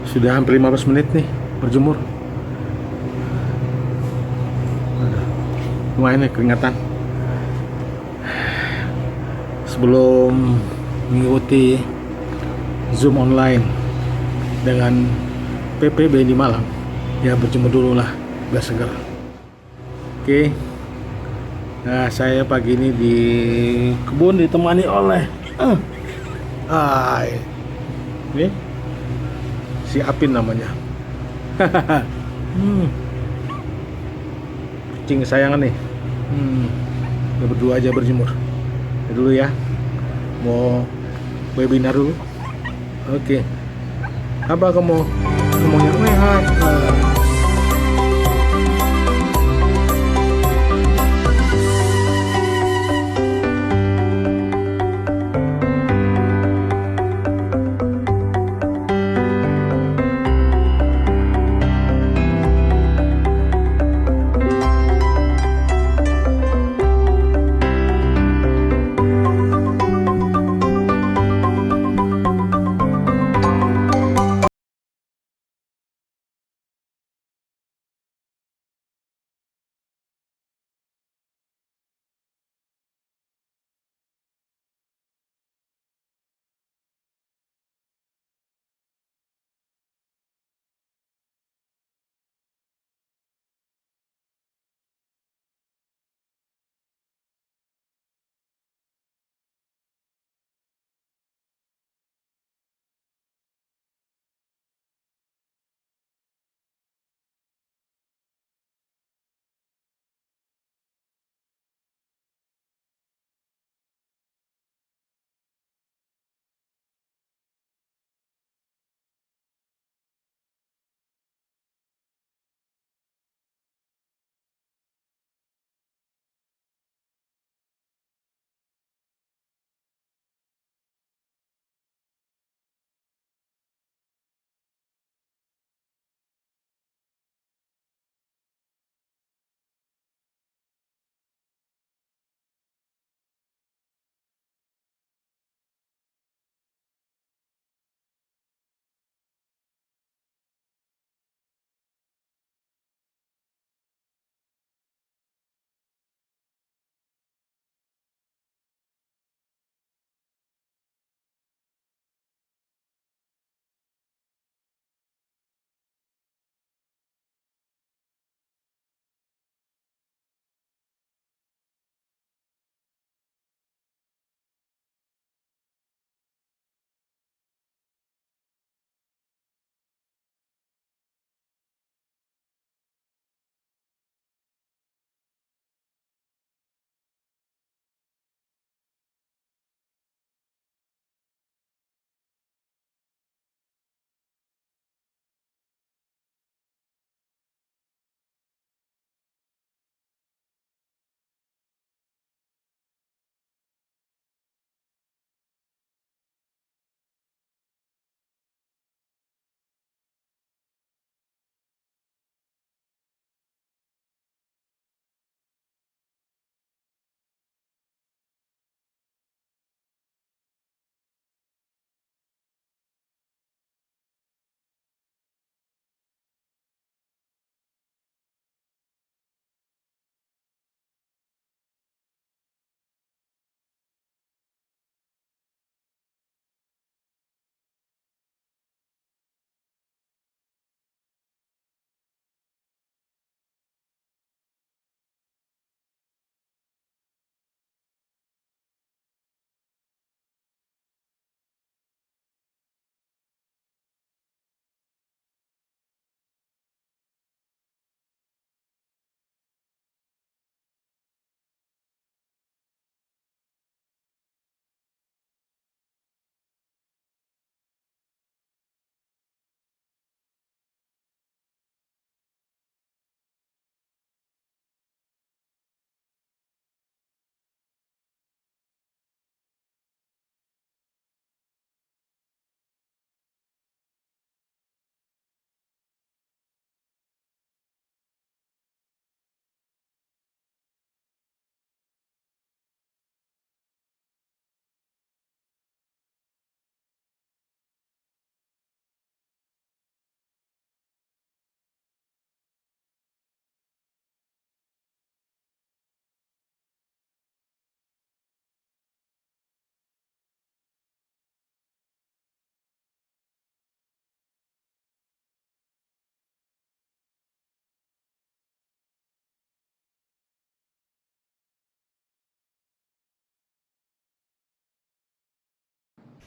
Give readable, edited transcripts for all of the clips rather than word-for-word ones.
Sudah hampir 15 menit nih berjemur. Aduh, lumayan nih keringatan. Sebelum mengikuti Zoom online dengan PPB di Malang, ya berjemur dulu lah biar segar. Oke. Nah, saya pagi ini di kebun ditemani oleh ini si Apin namanya. Kucing kesayangan nih. Ya berdua aja berjemur. Ya dulu ya. Mau webinar dulu. Oke. Apa kamu ngomongnya? Hai.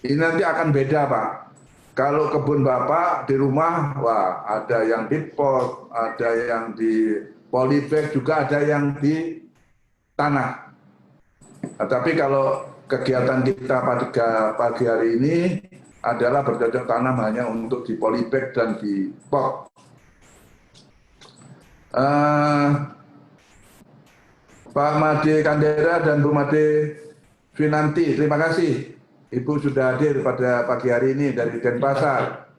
Ini nanti akan beda, Pak. Kalau kebun Bapak di rumah, wah ada yang di pot, ada yang di polybag, juga ada yang di tanah. Nah, tapi kalau kegiatan kita pada pagi hari ini adalah bercocok tanam hanya untuk di polybag dan di pot. Pak Made Kandera dan Bu Made Finanti, terima kasih. Ibu sudah hadir pada pagi hari ini dari Denpasar.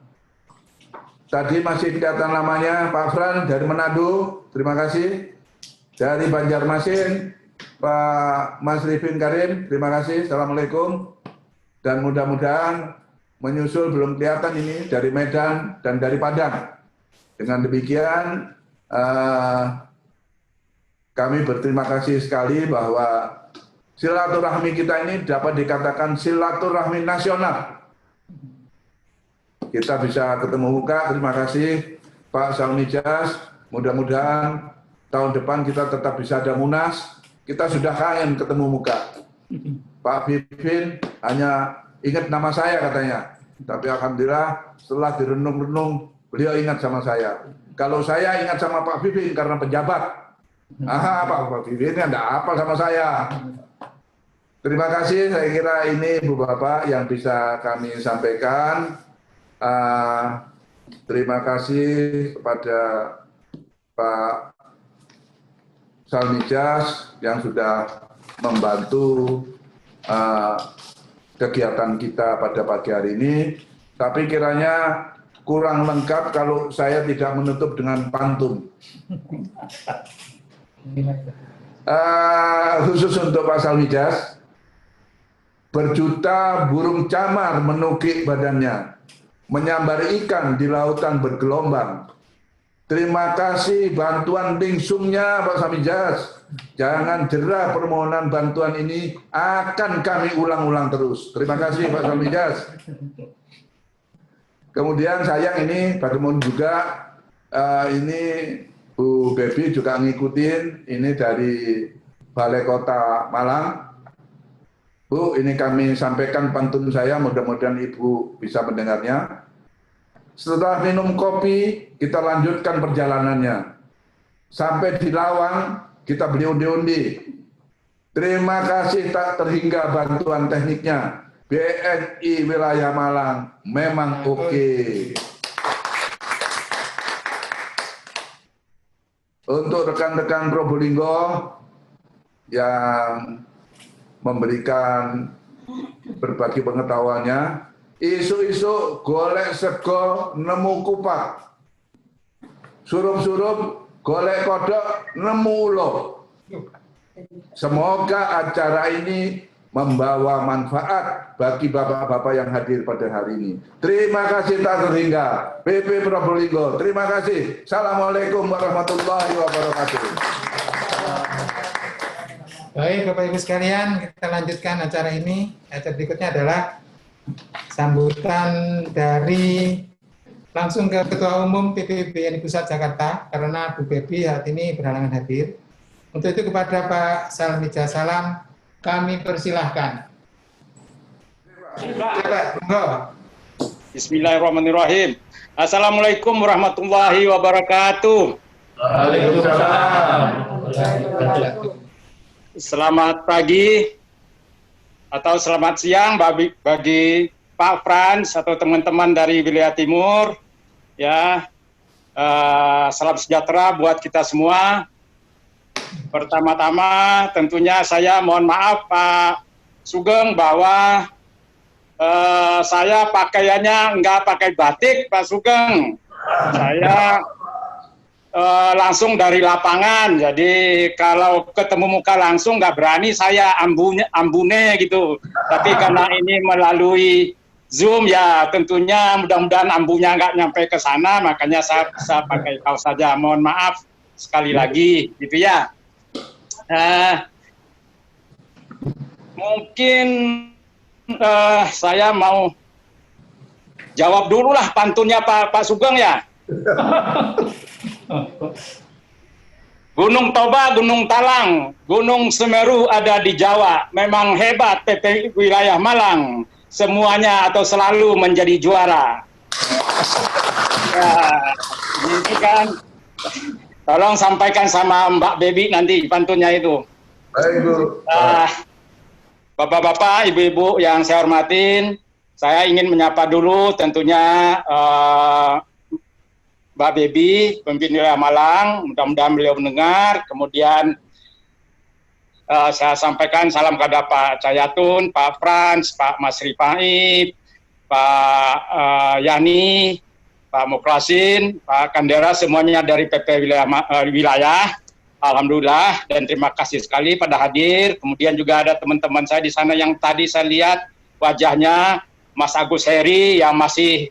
Tadi masih kelihatan namanya Pak Fran dari Manado, terima kasih. Dari Banjarmasin, Pak Mas Rifin Karim, terima kasih. Assalamualaikum. Dan mudah-mudahan menyusul belum kelihatan ini dari Medan dan dari Padang. Dengan demikian, kami berterima kasih sekali bahwa silaturahmi kita ini dapat dikatakan silaturahmi nasional. Kita bisa ketemu muka, terima kasih Pak Salmijas. Mudah-mudahan tahun depan kita tetap bisa ada Munas. Kita sudah kangen ketemu muka. Pak Vivin hanya ingat nama saya katanya. Tapi alhamdulillah setelah direnung-renung beliau ingat sama saya. Kalau saya ingat sama Pak Vivin karena pejabat. Pak Vivin kan enggak hafal sama saya. Terima kasih, saya kira ini Bu Bapak yang bisa kami sampaikan. Terima kasih kepada Pak Salmijas yang sudah membantu kegiatan kita pada pagi hari ini. Tapi kiranya kurang lengkap kalau saya tidak menutup dengan pantun. Khusus untuk Pak Salmijas. Berjuta burung camar menukik badannya, menyambar ikan di lautan bergelombang. Terima kasih bantuan lingsungnya Pak Salmijas. Jangan jerah permohonan bantuan ini akan kami ulang-ulang terus. Terima kasih Pak Salmijas. Kemudian sayang ini bagaimana juga ini Bu Bebi juga ngikutin ini dari Balai Kota Malang. Bu, ini kami sampaikan pantun saya, mudah-mudahan Ibu bisa mendengarnya. Setelah minum kopi, kita lanjutkan perjalanannya. Sampai di Lawang, kita beli undi-undi. Terima kasih tak terhingga bantuan tekniknya. BNI Wilayah Malang, memang oke. Untuk rekan-rekan Probolinggo yang memberikan berbagi pengetahuannya, isu-isu golek sego nemu kupat, surup-surup golek kodok nemu ulo. Semoga acara ini membawa manfaat bagi bapak-bapak yang hadir pada hari ini. Terima kasih tak terhingga. PP Probolinggo, terima kasih. Assalamualaikum warahmatullahi wabarakatuh. Baik Bapak Ibu sekalian, kita lanjutkan acara ini. Acara berikutnya adalah sambutan dari langsung ke Ketua Umum PPBNI Pusat Jakarta, karena Bu Bebi saat ini berhalangan hadir. Untuk itu kepada Pak Salmijas Salam, kami persilahkan. Bismillahirrahmanirrahim. Assalamualaikum warahmatullahi wabarakatuh. Waalaikumsalam. Selamat pagi atau selamat siang bagi Pak Frans atau teman-teman dari wilayah timur. Ya, salam sejahtera buat kita semua. Pertama-tama tentunya saya mohon maaf Pak Sugeng bahwa saya pakaiannya nggak pakai batik Pak Sugeng. Saya langsung dari lapangan, jadi kalau ketemu muka langsung nggak berani saya ambune gitu. Tapi karena ini melalui Zoom ya tentunya mudah-mudahan ambunya nggak nyampe ke sana, makanya saya pakai kaos saja. Mohon maaf sekali lagi gitu ya. Mungkin saya mau jawab dulu lah pantunnya Pak Sugeng ya. Gunung Toba, Gunung Talang, Gunung Semeru ada di Jawa. Memang hebat PP Wilayah Malang. semuanya atau selalu menjadi juara. Ya, gitu kan. Tolong sampaikan sama Mbak Baby nanti pantunnya itu. Baik, Bu. Bapak-bapak, ibu-ibu yang saya hormatin, saya ingin menyapa dulu tentunya Mbak Baby, pemimpin wilayah Malang, mudah-mudahan beliau mendengar. Kemudian saya sampaikan salam kepada Pak Cayatun, Pak Frans, Pak Mas Rifaib, Pak Yani, Pak Muklasin, Pak Kandera, semuanya dari PP wilayah. Alhamdulillah, dan terima kasih sekali pada hadir. Kemudian juga ada teman-teman saya di sana yang tadi saya lihat wajahnya, Mas Agus Heri yang masih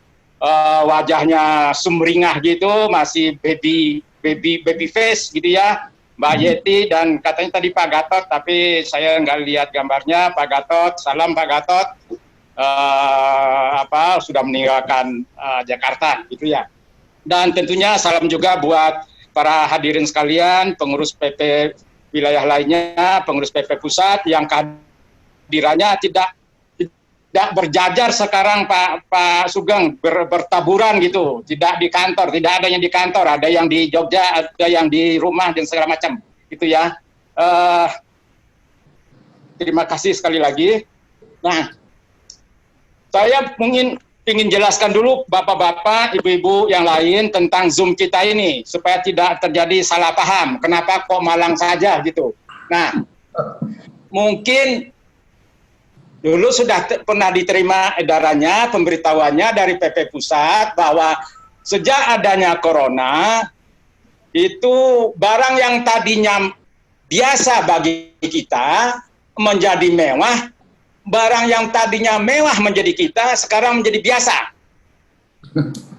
wajahnya sumringah gitu, masih baby face gitu ya, Mbak Yeti, dan katanya tadi Pak Gatot, tapi saya nggak lihat gambarnya. Pak Gatot, salam Pak Gatot, sudah meninggalkan Jakarta gitu ya. Dan tentunya salam juga buat para hadirin sekalian, pengurus PP wilayah lainnya, pengurus PP pusat yang kehadirannya tidak berjajar sekarang Pak Sugeng, bertaburan gitu, tidak di kantor, tidak ada yang di kantor, ada yang di Jogja, ada yang di rumah dan segala macam gitu ya. Terima kasih sekali lagi. Nah, saya ingin jelaskan dulu bapak-bapak, ibu-ibu yang lain tentang Zoom kita ini supaya tidak terjadi salah paham. Kenapa kok Malang saja gitu? Nah, mungkin dulu sudah pernah diterima edarannya, pemberitahuannya dari PP Pusat bahwa sejak adanya corona itu barang yang tadinya biasa bagi kita menjadi mewah. Barang yang tadinya mewah menjadi kita, sekarang menjadi biasa.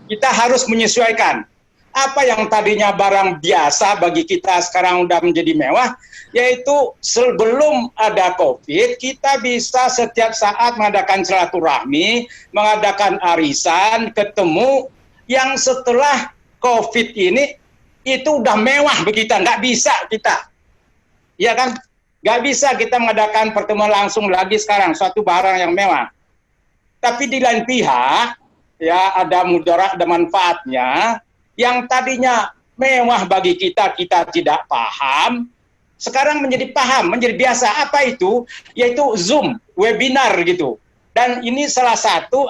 Kita harus menyesuaikan. Apa yang tadinya barang biasa bagi kita sekarang sudah menjadi mewah, yaitu sebelum ada COVID, kita bisa setiap saat mengadakan silaturahmi, mengadakan arisan, ketemu, yang setelah COVID ini, itu udah mewah bagi kita, nggak bisa kita. Iya kan? Nggak bisa kita mengadakan pertemuan langsung lagi sekarang, suatu barang yang mewah. Tapi di lain pihak, ya ada mudarat, ada manfaatnya, yang tadinya mewah bagi kita, kita tidak paham, sekarang menjadi paham, menjadi biasa. Apa itu? Yaitu Zoom, webinar gitu. Dan ini salah satu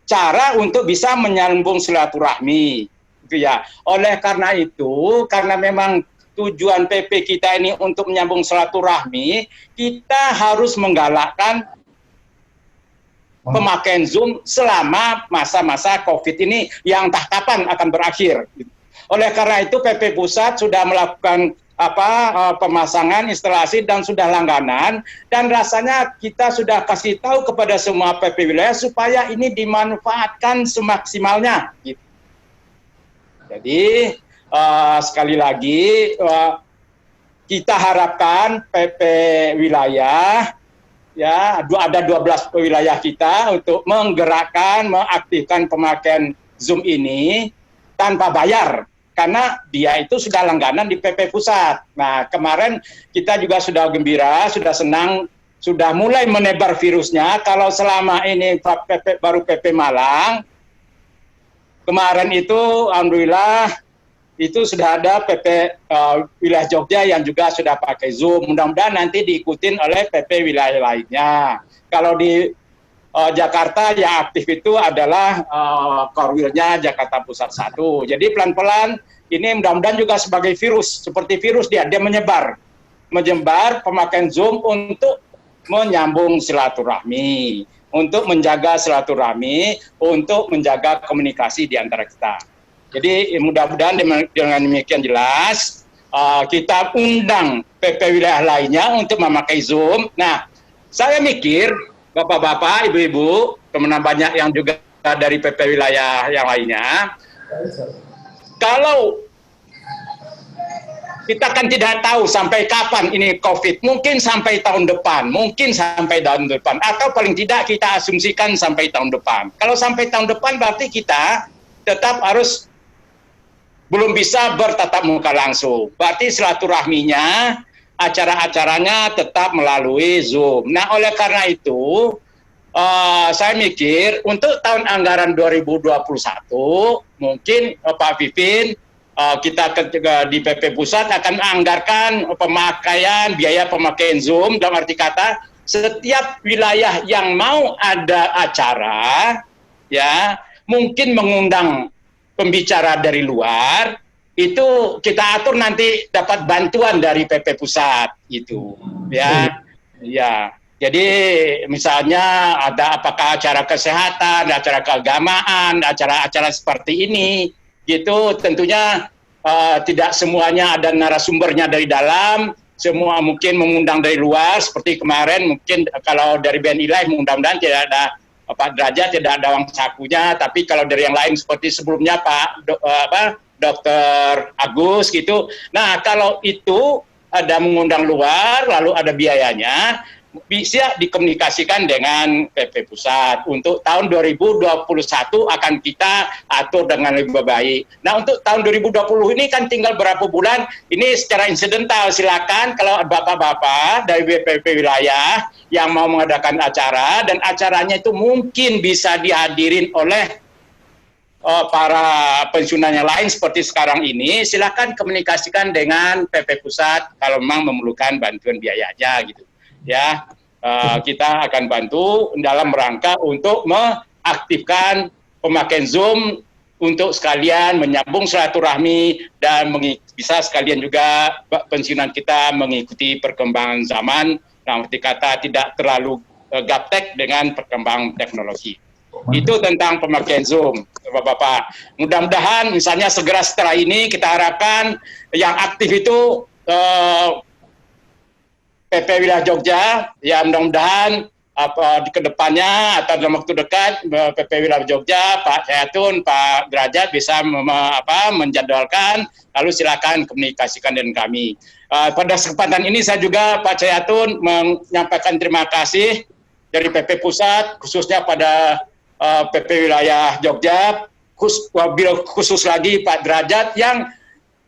cara untuk bisa menyambung silaturahmi. Gitu ya. Oleh karena itu, karena memang tujuan PP kita ini untuk menyambung silaturahmi, kita harus menggalakkan pemakaian Zoom selama masa-masa COVID ini yang entah kapan akan berakhir. Oleh karena itu PP Pusat sudah melakukan pemasangan instalasi dan sudah langganan, dan rasanya kita sudah kasih tahu kepada semua PP wilayah supaya ini dimanfaatkan semaksimalnya. Jadi sekali lagi kita harapkan PP wilayah ya ada 12 wilayah kita untuk menggerakkan, mengaktifkan pemakaian Zoom ini tanpa bayar karena dia itu sudah langganan di PP Pusat. Nah, kemarin kita juga sudah gembira, sudah senang, sudah mulai menebar virusnya. Kalau selama ini baru PP Malang, kemarin itu alhamdulillah itu sudah ada PP wilayah Jogja yang juga sudah pakai Zoom. Mudah-mudahan nanti diikutin oleh PP wilayah lainnya. Kalau di Jakarta yang aktif itu adalah Korwilnya Jakarta Pusat 1. Jadi pelan-pelan ini mudah-mudahan juga sebagai virus, seperti virus dia menyebar pemakaian Zoom untuk menyambung silaturahmi, untuk menjaga silaturahmi, untuk menjaga komunikasi di antara kita. Jadi mudah-mudahan dengan demikian jelas kita undang PP wilayah lainnya untuk memakai Zoom. Nah, saya mikir bapak-bapak, ibu-ibu, teman banyak yang juga dari PP wilayah yang lainnya, kalau kita kan tidak tahu sampai kapan ini COVID, mungkin sampai tahun depan, atau paling tidak kita asumsikan sampai tahun depan. Kalau sampai tahun depan berarti kita tetap harus belum bisa bertatap muka langsung. Berarti silaturahminya, acara-acaranya tetap melalui Zoom. Nah, oleh karena itu, saya mikir untuk tahun anggaran 2021 mungkin Pak Pipin kita di PP Pusat akan menganggarkan pemakaian biaya pemakaian Zoom, dalam arti kata setiap wilayah yang mau ada acara ya mungkin mengundang pembicara dari luar, itu kita atur nanti dapat bantuan dari PP Pusat gitu ya. Ya. Jadi misalnya ada apakah acara kesehatan, acara keagamaan, acara-acara seperti ini, gitu tentunya tidak semuanya ada narasumbernya dari dalam, semua mungkin mengundang dari luar, seperti kemarin mungkin kalau dari BNI Live mudah-mudahan tidak ada Pak Derajat, tidak ada uang sakunya, tapi kalau dari yang lain seperti sebelumnya Dr. Agus gitu. Nah kalau itu ada mengundang luar, lalu ada biayanya, bisa dikomunikasikan dengan PP Pusat. Untuk tahun 2021 akan kita atur dengan lebih baik. Nah untuk tahun 2020 ini kan tinggal berapa bulan, ini secara insidental silakan kalau bapak-bapak dari BPP wilayah yang mau mengadakan acara, dan acaranya itu mungkin bisa dihadirin oleh para pensiunan yang lain seperti sekarang ini, silakan komunikasikan dengan PP Pusat kalau memang memerlukan bantuan biayanya gitu. Ya, kita akan bantu dalam rangka untuk mengaktifkan pemakaian Zoom untuk sekalian menyambung silaturahmi dan bisa sekalian juga pensiunan kita mengikuti perkembangan zaman, yang arti kata tidak terlalu gaptek dengan perkembangan teknologi. Itu tentang pemakaian Zoom, Bapak-bapak. Mudah-mudahan misalnya segera setelah ini kita harapkan yang aktif itu PP Wilayah Jogja, ya mudah-mudahan di kedepannya atau dalam waktu dekat PP Wilayah Jogja, Pak Cayatun, Pak Derajat bisa menjadwalkan, lalu silakan komunikasikan dengan kami. Pada kesempatan ini saya juga Pak Cayatun menyampaikan terima kasih dari PP Pusat, khususnya pada PP Wilayah Jogja, khusus lagi Pak Derajat yang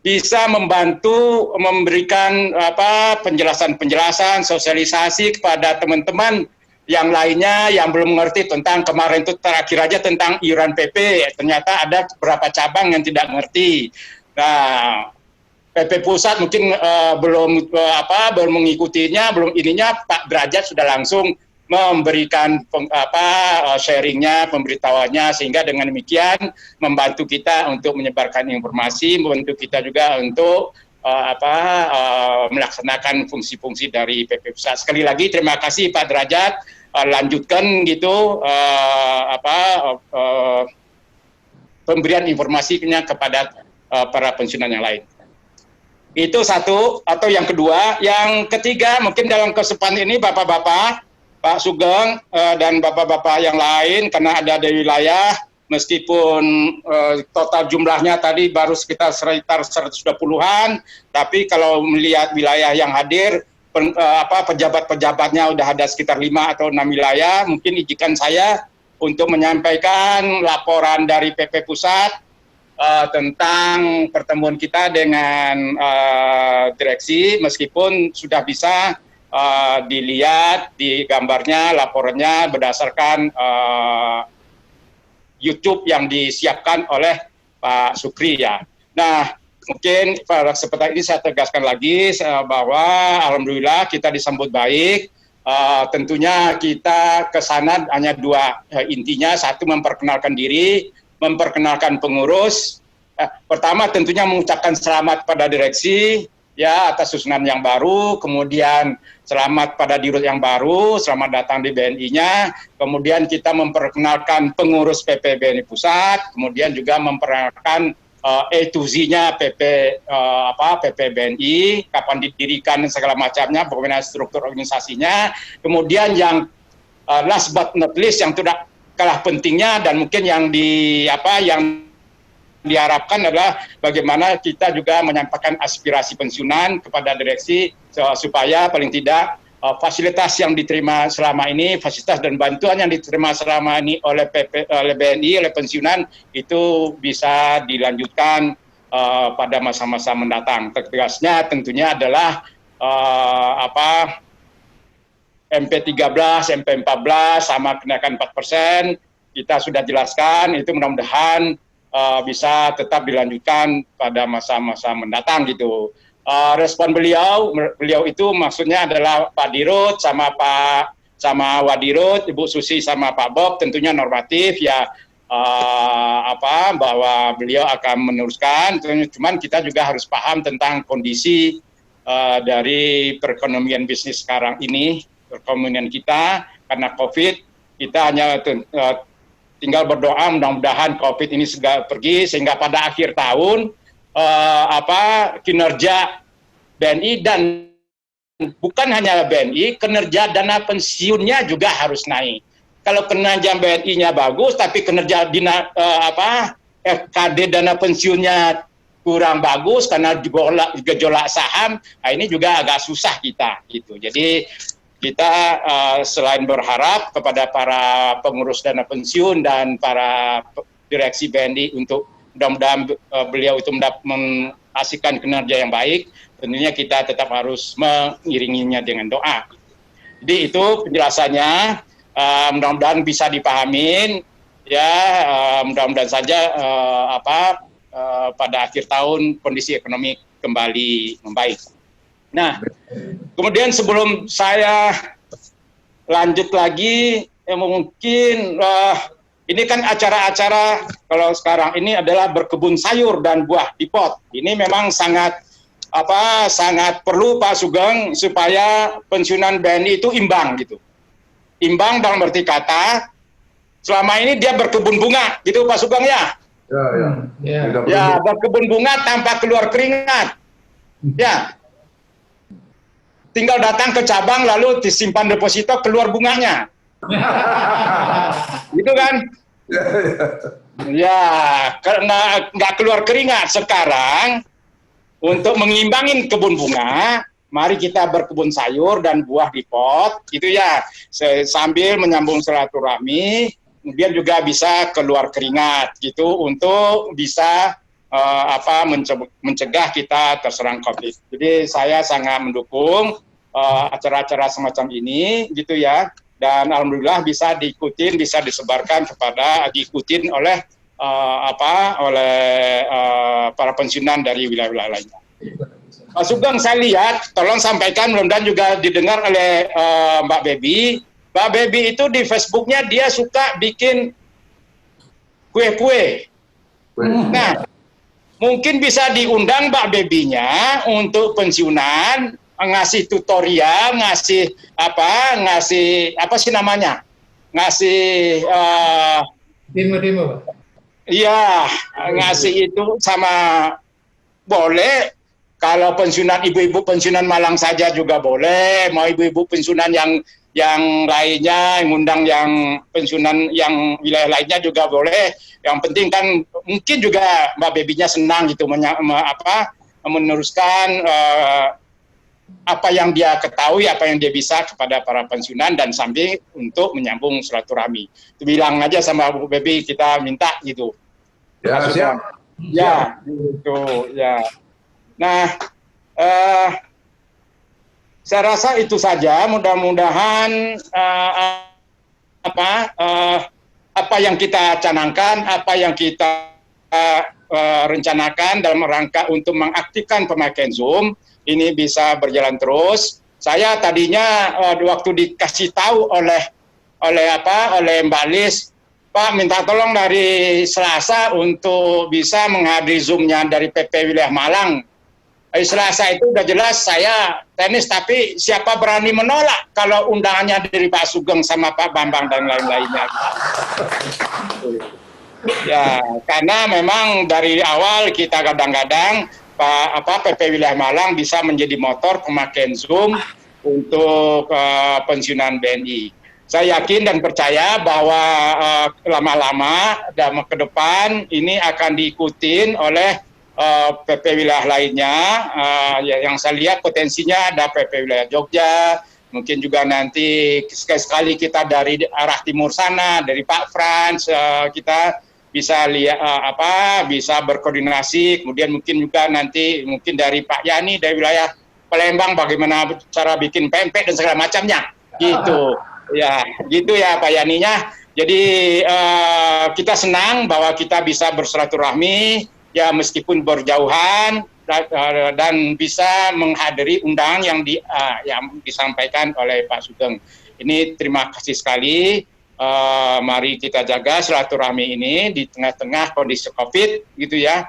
bisa membantu memberikan penjelasan-penjelasan, sosialisasi kepada teman-teman yang lainnya yang belum mengerti tentang kemarin itu terakhir aja tentang iuran PP, ternyata ada beberapa cabang yang tidak mengerti. Nah, PP Pusat mungkin belum mengikutinya, belum ininya, Pak Derajat sudah langsung memberikan sharingnya, pemberitahuannya, sehingga dengan demikian membantu kita untuk menyebarkan informasi, membantu kita juga untuk melaksanakan fungsi-fungsi dari PP Pusat. Sekali lagi terima kasih Pak Derajat, lanjutkan gitu pemberian informasinya kepada para pensiunan yang lain. Itu satu, atau yang kedua. Yang ketiga, mungkin dalam kesempatan ini Bapak-bapak, Pak Sugeng dan bapak-bapak yang lain, karena ada di wilayah, meskipun total jumlahnya tadi baru sekitar 120-an, tapi kalau melihat wilayah yang hadir, pejabat-pejabatnya udah ada sekitar 5 atau 6 wilayah, mungkin izinkan saya untuk menyampaikan laporan dari PP Pusat tentang pertemuan kita dengan direksi, meskipun sudah bisa dilihat di gambarnya, laporannya berdasarkan YouTube yang disiapkan oleh Pak Sukri ya. Nah, mungkin pada kesempatan ini saya tegaskan lagi bahwa alhamdulillah kita disambut baik. Tentunya kita ke sana hanya dua intinya, satu memperkenalkan diri, memperkenalkan pengurus. Pertama tentunya mengucapkan selamat pada direksi ya atas susunan yang baru, kemudian selamat pada dirut yang baru, selamat datang di BNI-nya, kemudian kita memperkenalkan pengurus PP BNI Pusat, kemudian juga memperkenalkan A to Z-nya PP BNI, kapan didirikan dan segala macamnya, bagaimana struktur organisasinya, kemudian yang last but not least yang tidak kalah pentingnya dan mungkin yang diharapkan adalah bagaimana kita juga menyampaikan aspirasi pensiunan kepada direksi supaya paling tidak fasilitas yang diterima selama ini, fasilitas dan bantuan yang diterima selama ini oleh BNI, oleh pensiunan itu bisa dilanjutkan pada masa-masa mendatang. Tegasnya tentunya adalah MP13, MP14 sama kenaikan 4%, kita sudah jelaskan, itu mudah-mudahan bisa tetap dilanjutkan pada masa-masa mendatang gitu. Respon beliau itu maksudnya adalah Pak Dirut sama Wadirut, Ibu Susi sama Pak Bob tentunya normatif ya, bahwa beliau akan meneruskan. Cuman kita juga harus paham tentang kondisi dari perekonomian bisnis sekarang ini, perekonomian kita karena COVID. Kita hanya tinggal berdoa mudah-mudahan COVID ini segera pergi sehingga pada akhir tahun kinerja BNI dan bukan hanya BNI, kinerja dana pensiunnya juga harus naik. Kalau kinerja BNI-nya bagus, tapi kinerja FKD dana pensiunnya kurang bagus karena gejolak saham, nah ini juga agak susah kita gitu. Jadi kita selain berharap kepada para pengurus dana pensiun dan para direksi BNI untuk mudah-mudahan beliau itu menghasilkan kinerja yang baik, tentunya kita tetap harus mengiringinya dengan doa. Jadi itu penjelasannya, mudah-mudahan bisa dipahamin ya, mudah-mudahan saja pada akhir tahun kondisi ekonomi kembali membaik. Nah, kemudian sebelum saya lanjut lagi, mungkin ini kan acara-acara kalau sekarang ini adalah berkebun sayur dan buah di pot. Ini memang sangat perlu Pak Sugeng supaya pensiunan BNI itu imbang gitu. Imbang dalam arti kata, selama ini dia berkebun bunga gitu Pak Sugeng ya. Ya, berkebun bunga tanpa keluar keringat. Ya. Tinggal datang ke cabang lalu disimpan deposito keluar bunganya. Gitu kan? Ya, karena nggak keluar keringat sekarang, untuk mengimbangin kebun bunga, mari kita berkebun sayur dan buah di pot, gitu ya, sambil menyambung silaturahmi, kemudian juga bisa keluar keringat, gitu, untuk bisa mencegah kita terserang COVID. Jadi saya sangat mendukung acara-acara semacam ini, gitu ya. Dan alhamdulillah bisa diikutin, bisa disebarkan diikutin oleh para pensiunan dari wilayah-wilayah lainnya. Pak Sugeng, saya lihat, tolong sampaikan, mudah-mudahan juga didengar oleh Mbak Baby. Mbak Baby itu di Facebooknya dia suka bikin kue-kue. Nah, mungkin bisa diundang Mbak Baby-nya untuk pensiunan, ngasih tutorial, ngasih demo. Iya, ngasih itu sama boleh. Kalau pensiunan ibu-ibu pensiunan Malang saja juga boleh. Mau ibu-ibu pensiunan yang lainnya, ngundang yang pensiunan yang wilayah lainnya juga boleh. Yang penting kan mungkin juga Mbak Baby-nya senang gitu meneruskan apa yang dia ketahui, apa yang dia bisa kepada para pensiunan dan sambil untuk menyambung silaturahmi. Itu bilang aja sama Bu Baby, kita minta gitu. Ya, siap. Ya, gitu ya. Nah, saya rasa itu saja. Mudah-mudahan apa yang kita canangkan, apa yang kita rencanakan dalam rangka untuk mengaktifkan pemakaian Zoom ini bisa berjalan terus. Saya tadinya waktu dikasih tahu oleh Mbak Lis, Pak minta tolong dari Selasa untuk bisa menghadiri Zoom-nya dari PP Wilayah Malang. Dari Selasa itu udah jelas saya tenis, tapi siapa berani menolak kalau undangannya dari Pak Sugeng sama Pak Bambang dan lain-lainnya. Ya, karena memang dari awal kita kadang-kadang PP Wilayah Malang bisa menjadi motor pemakaian Zoom untuk pensiunan BNI. Saya yakin dan percaya bahwa lama-lama dan ke depan ini akan diikutin oleh PP wilayah lainnya. Yang saya lihat potensinya ada PP wilayah Jogja, mungkin juga nanti sekali-sekali kita dari arah timur sana, dari Pak Frans, kita bisa lihat bisa berkoordinasi, kemudian mungkin juga nanti mungkin dari Pak Yani dari wilayah Palembang bagaimana cara bikin pempek dan segala macamnya. Gitu. Ya, gitu ya Pak Yaninya. Jadi kita senang bahwa kita bisa bersilaturahmi ya meskipun berjauhan dan bisa menghadiri undangan yang disampaikan oleh Pak Sugeng. Ini terima kasih sekali. Mari kita jaga silaturahmi ini di tengah-tengah kondisi COVID gitu ya.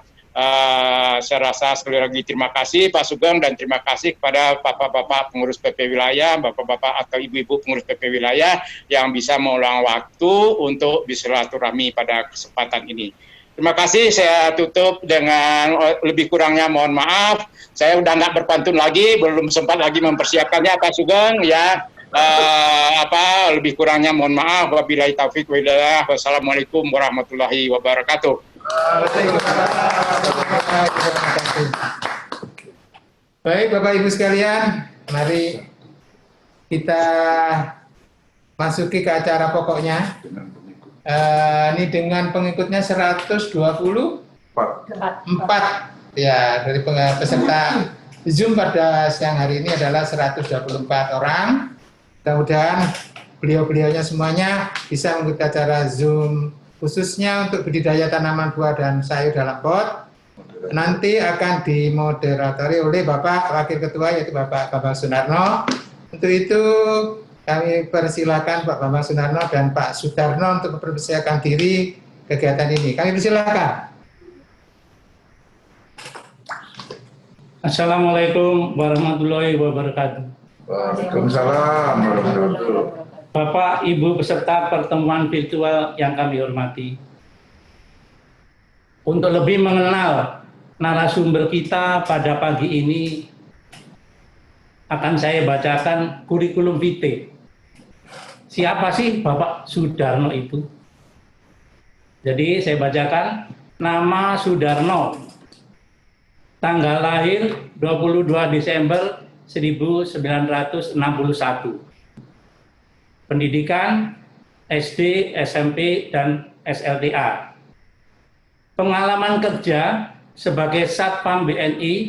Saya rasa sekali lagi terima kasih Pak Sugeng dan terima kasih kepada bapak-bapak pengurus PP wilayah, bapak-bapak atau ibu-ibu pengurus PP wilayah yang bisa meluang waktu untuk bersilaturahmi pada kesempatan ini. Terima kasih, saya tutup dengan lebih kurangnya mohon maaf. Saya udah nggak berpantun lagi, belum sempat lagi mempersiapkannya Pak Sugeng ya. Lebih kurangnya mohon maaf. Wabillahi taufiq wa hidayah. Wassalamualaikum warahmatullahi wabarakatuh. Baik Bapak Ibu sekalian, mari kita masuki ke acara pokoknya. Ini dengan pengikutnya 124 ya, dari peserta Zoom pada siang hari ini adalah 124 orang. Mudah-mudahan beliau-beliaunya semuanya bisa mengikuti acara Zoom khususnya untuk budidaya tanaman buah dan sayur dalam pot. Nanti akan dimoderatori oleh Bapak Wakil Ketua yaitu Bapak Bambang Sunarno. Untuk itu kami persilakan Pak Bambang Sunarno dan Pak Sudarno untuk mempersiapkan diri kegiatan ini. Kami persilakan. Assalamualaikum warahmatullahi wabarakatuh. Waalaikumsalam warahmatullahi wabarakatuh. Bapak, Ibu peserta pertemuan virtual yang kami hormati. Untuk lebih mengenal narasumber kita pada pagi ini, akan saya bacakan kurikulum vitae. Siapa sih Bapak Sudarno itu? Jadi saya bacakan, nama Sudarno, tanggal lahir 22 Desember 1961. Pendidikan SD, SMP, dan SLTA. Pengalaman kerja sebagai Satpam BNI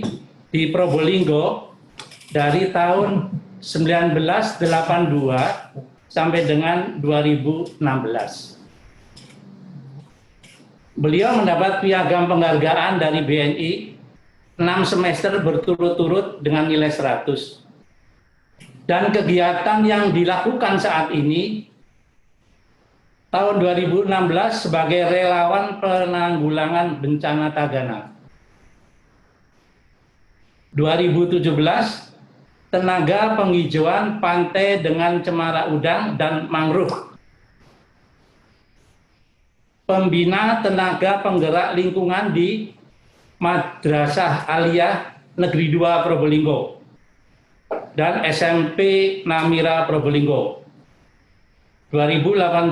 di Probolinggo dari tahun 1982 sampai dengan 2016. Beliau mendapat piagam penghargaan dari BNI 6 semester berturut-turut dengan nilai 100. Dan kegiatan yang dilakukan saat ini tahun 2016 sebagai relawan penanggulangan bencana Tagana. 2017 tenaga penghijauan pantai dengan cemara udang dan mangrove. Pembina tenaga penggerak lingkungan di Madrasah Aliyah Negeri 2 Probolinggo dan SMP Namira Probolinggo. 2018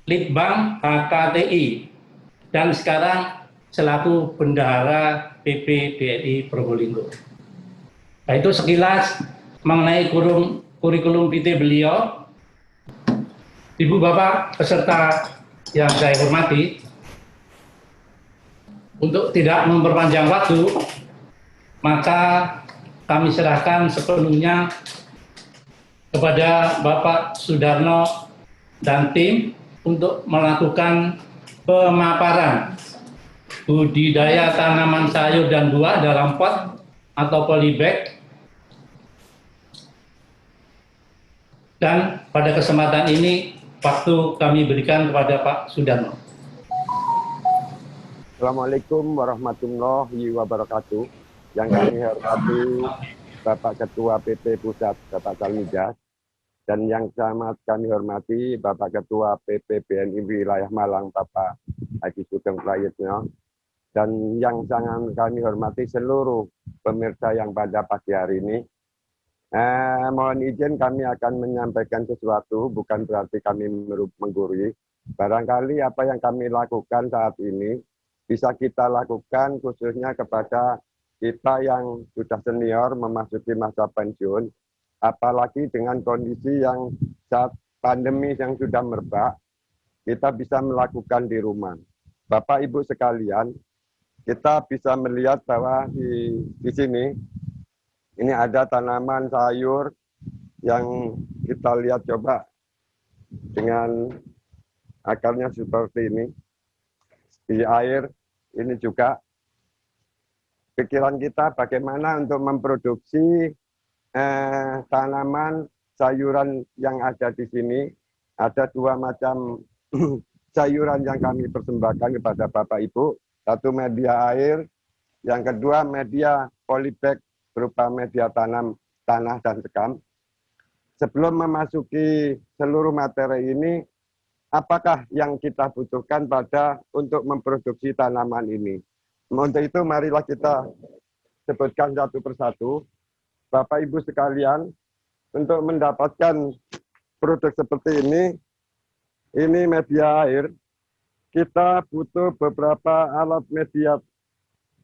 Litbang HKTI dan sekarang selaku bendahara PP BNI Probolinggo. Nah, itu sekilas mengenai kurikulum vitae beliau. Ibu Bapak peserta yang saya hormati, untuk tidak memperpanjang waktu, maka kami serahkan sepenuhnya kepada Bapak Sudarno dan tim untuk melakukan pemaparan budidaya tanaman sayur dan buah dalam pot atau polybag. Dan pada kesempatan ini waktu kami berikan kepada Pak Sudarno. Assalamualaikum warahmatullahi wabarakatuh. Yang kami hormati Bapak Ketua PP Pusat, Bapak Salmidas, dan yang sangat kami hormati Bapak Ketua PP BNI Wilayah Malang, Bapak Haji Sugeng Prayitno, dan yang sangat kami hormati seluruh pemirsa yang pada pagi hari ini. Mohon izin kami akan menyampaikan sesuatu, bukan berarti kami menggurui. Barangkali apa yang kami lakukan saat ini bisa kita lakukan khususnya kepada kita yang sudah senior memasuki masa pensiun, apalagi dengan kondisi yang saat pandemi yang sudah merebak, kita bisa melakukan di rumah. Bapak Ibu sekalian, kita bisa melihat bahwa di sini ini ada tanaman sayur yang kita lihat coba dengan akarnya seperti ini. Di air ini juga pikiran kita bagaimana untuk memproduksi tanaman sayuran yang ada di sini. Ada 2 macam sayuran yang kami persembahkan kepada Bapak Ibu. Satu media air, yang kedua media polybag berupa media tanam, tanah dan sekam. Sebelum memasuki seluruh materi ini, apakah yang kita butuhkan untuk memproduksi tanaman ini? Untuk itu marilah kita sebutkan satu persatu. Bapak Ibu sekalian, untuk mendapatkan produk seperti ini media air, kita butuh beberapa alat media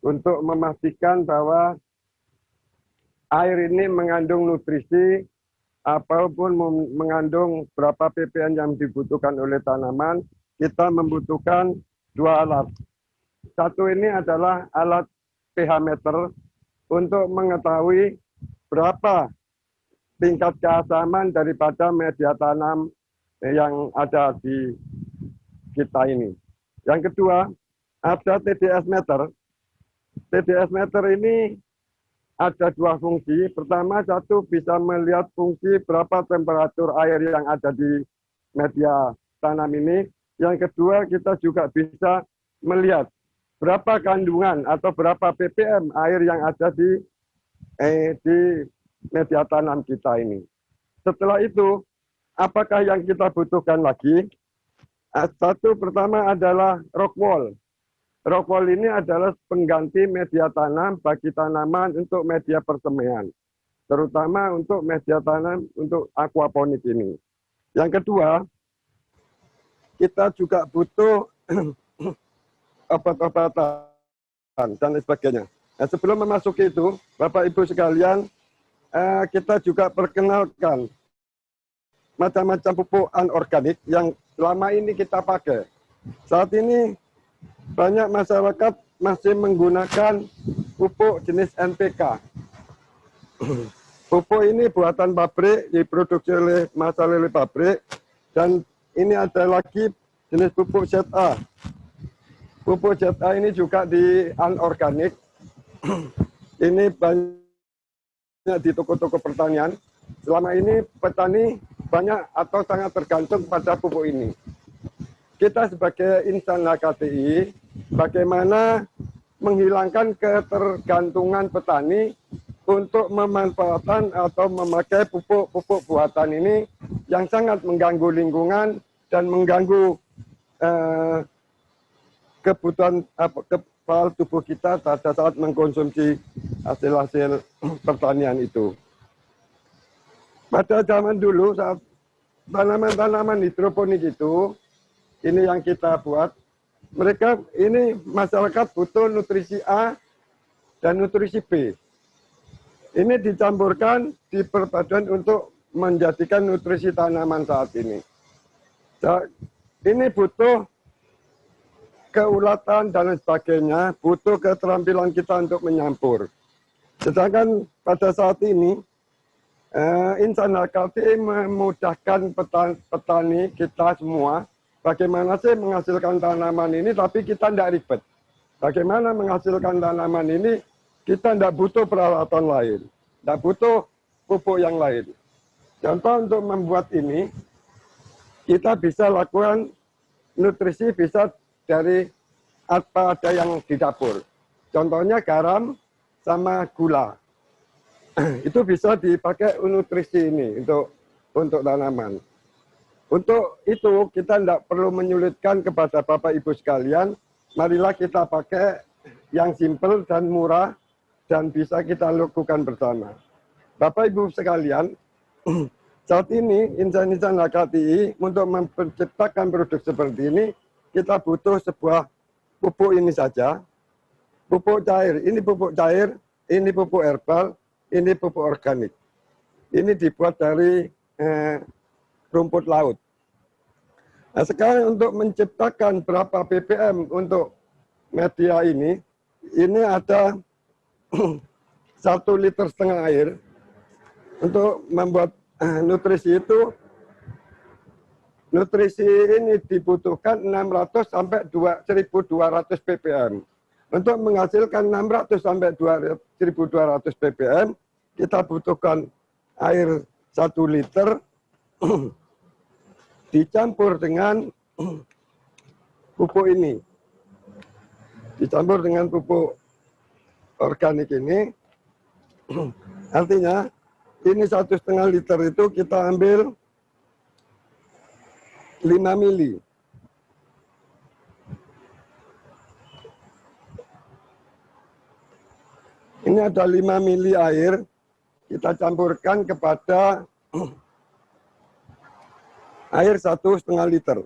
untuk memastikan bahwa air ini mengandung nutrisi apapun mengandung berapa ppm yang dibutuhkan oleh tanaman. Kita membutuhkan 2 alat. Satu ini adalah alat pH meter untuk mengetahui berapa tingkat keasaman daripada media tanam yang ada di kita ini. Yang kedua, ada TDS meter. TDS meter ini ada 2 fungsi. Pertama, satu bisa melihat fungsi berapa temperatur air yang ada di media tanam ini. Yang kedua, kita juga bisa melihat berapa kandungan atau berapa ppm air yang ada di media tanam kita ini. Setelah itu, apakah yang kita butuhkan lagi? Satu pertama adalah rock wall. Rock wall ini adalah pengganti media tanam bagi tanaman untuk media persemaian, terutama untuk media tanam untuk aquaponik ini. Yang kedua, kita juga butuh obat-obatan dan lain sebagainya. Nah, sebelum memasuki itu, Bapak Ibu sekalian, kita juga perkenalkan macam-macam pupuk anorganik yang selama ini kita pakai. Saat ini banyak masyarakat masih menggunakan pupuk jenis NPK. Pupuk ini buatan pabrik, diproduksi oleh massa lele pabrik, dan ini ada lagi jenis pupuk ZA. Pupuk ZA ini juga di anorganik. Ini banyak di toko-toko pertanian. Selama ini petani banyak atau sangat tergantung pada pupuk ini. Kita sebagai insan HKTI, bagaimana menghilangkan ketergantungan petani untuk memanfaatkan atau memakai pupuk-pupuk buatan ini yang sangat mengganggu lingkungan dan mengganggu kebutuhan kepala tubuh kita pada saat mengkonsumsi hasil-hasil pertanian itu. Pada zaman dulu saat tanaman-tanaman hidroponik itu, ini yang kita buat, mereka ini masyarakat butuh nutrisi A dan nutrisi B. Ini dicampurkan, diperpadukan untuk menjadikan nutrisi tanaman saat ini. Ini butuh keulatan dan lain sebagainya, butuh keterampilan kita untuk menyampur. Sedangkan pada saat ini, insan HKTI memudahkan petani kita semua, bagaimana sih menghasilkan tanaman ini, tapi kita tidak ribet. Bagaimana menghasilkan tanaman ini, kita tidak butuh peralatan lain, tidak butuh pupuk yang lain. Contoh untuk membuat ini, kita bisa lakukan nutrisi bisa dari apa ada yang di dapur. Contohnya garam sama gula. Itu bisa dipakai nutrisi ini untuk tanaman. Untuk itu kita tidak perlu menyulitkan kepada Bapak Ibu sekalian. Marilah kita pakai yang simple dan murah dan bisa kita lakukan bersama. Bapak Ibu sekalian, saat ini insan-insan HKTI untuk menciptakan produk seperti ini, kita butuh sebuah pupuk ini saja. Pupuk cair, ini pupuk cair, ini pupuk herbal, ini pupuk organik. Ini dibuat dari rumput laut. Nah, sekarang untuk menciptakan berapa ppm untuk media ini ada 1,5 liter air. Untuk membuat nutrisi ini dibutuhkan 600 sampai 1.200 ppm. Untuk menghasilkan 600 sampai 1.200 ppm, kita butuhkan air 1 liter dicampur dengan pupuk ini. Dicampur dengan pupuk organik ini. Artinya ini 1,5 liter itu kita ambil 5 mili. Ini ada 5 mili air, kita campurkan kepada air 1,5 liter.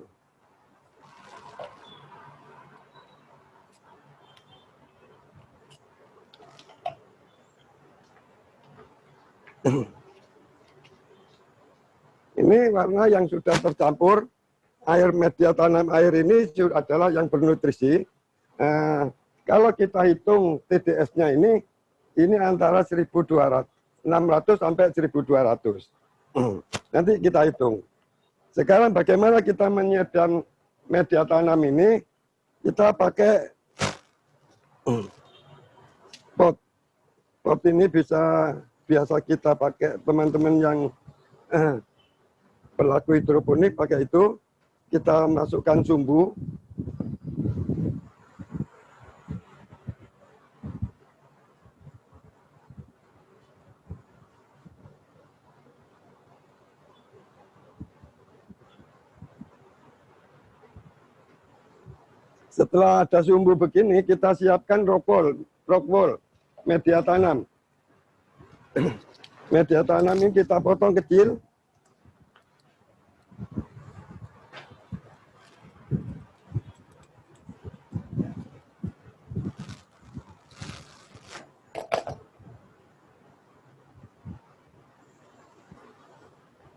Ini warna yang sudah tercampur. Air media tanam air ini adalah yang bernutrisi. Kalau kita hitung TDS-nya ini antara 1.200, 600 sampai 1.200. Nanti kita hitung. Sekarang bagaimana kita menyediakan media tanam ini? Kita pakai pot. Pot ini biasa kita pakai, teman-teman yang pelaku hidroponik pakai itu. Kita masukkan sumbu. Setelah ada sumbu begini, kita siapkan rock wool, media tanam. Media tanam ini kita potong kecil.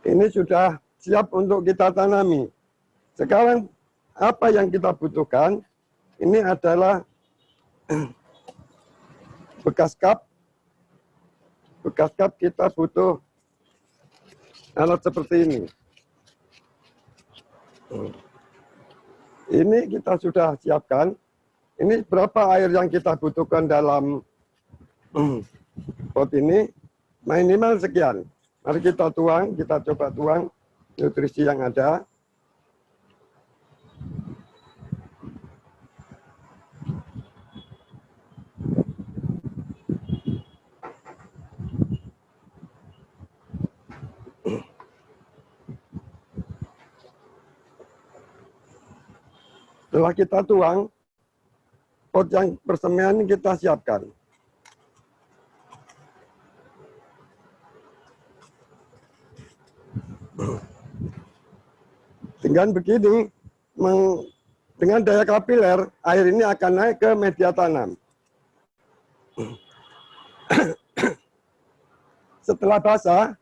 Ini sudah siap untuk kita tanami. Sekarang apa yang kita butuhkan? Ini adalah bekas cup. Bekas cup kita butuh alat seperti ini. Ini kita sudah siapkan. Ini berapa air yang kita butuhkan dalam pot ini? Minimal sekian. Mari kita tuang, kita coba tuang nutrisi yang ada. Setelah kita tuang, pot yang persemian kita siapkan. Dengan begini, dengan daya kapiler, air ini akan naik ke media tanam. Setelah basah,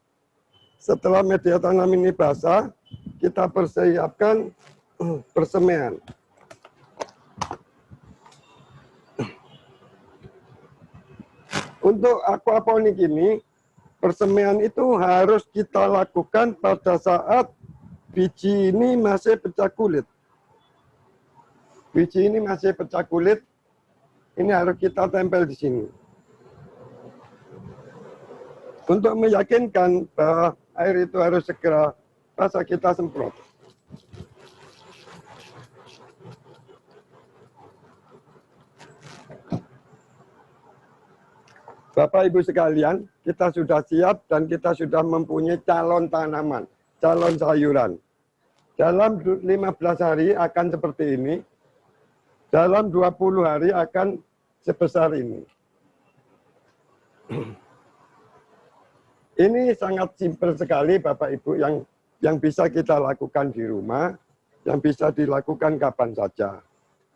setelah media tanam ini basah, kita persiapkan persemian. Untuk aquaponik ini, persemian itu harus kita lakukan pada saat biji ini masih pecah kulit. Biji ini masih pecah kulit, ini harus kita tempel di sini. Untuk meyakinkan bahwa air itu harus segera basah, kita semprot. Bapak Ibu sekalian, kita sudah siap dan kita sudah mempunyai calon tanaman, calon sayuran. Dalam 15 hari akan seperti ini, dalam 20 hari akan sebesar ini. Ini sangat simpel sekali Bapak Ibu yang bisa kita lakukan di rumah, yang bisa dilakukan kapan saja.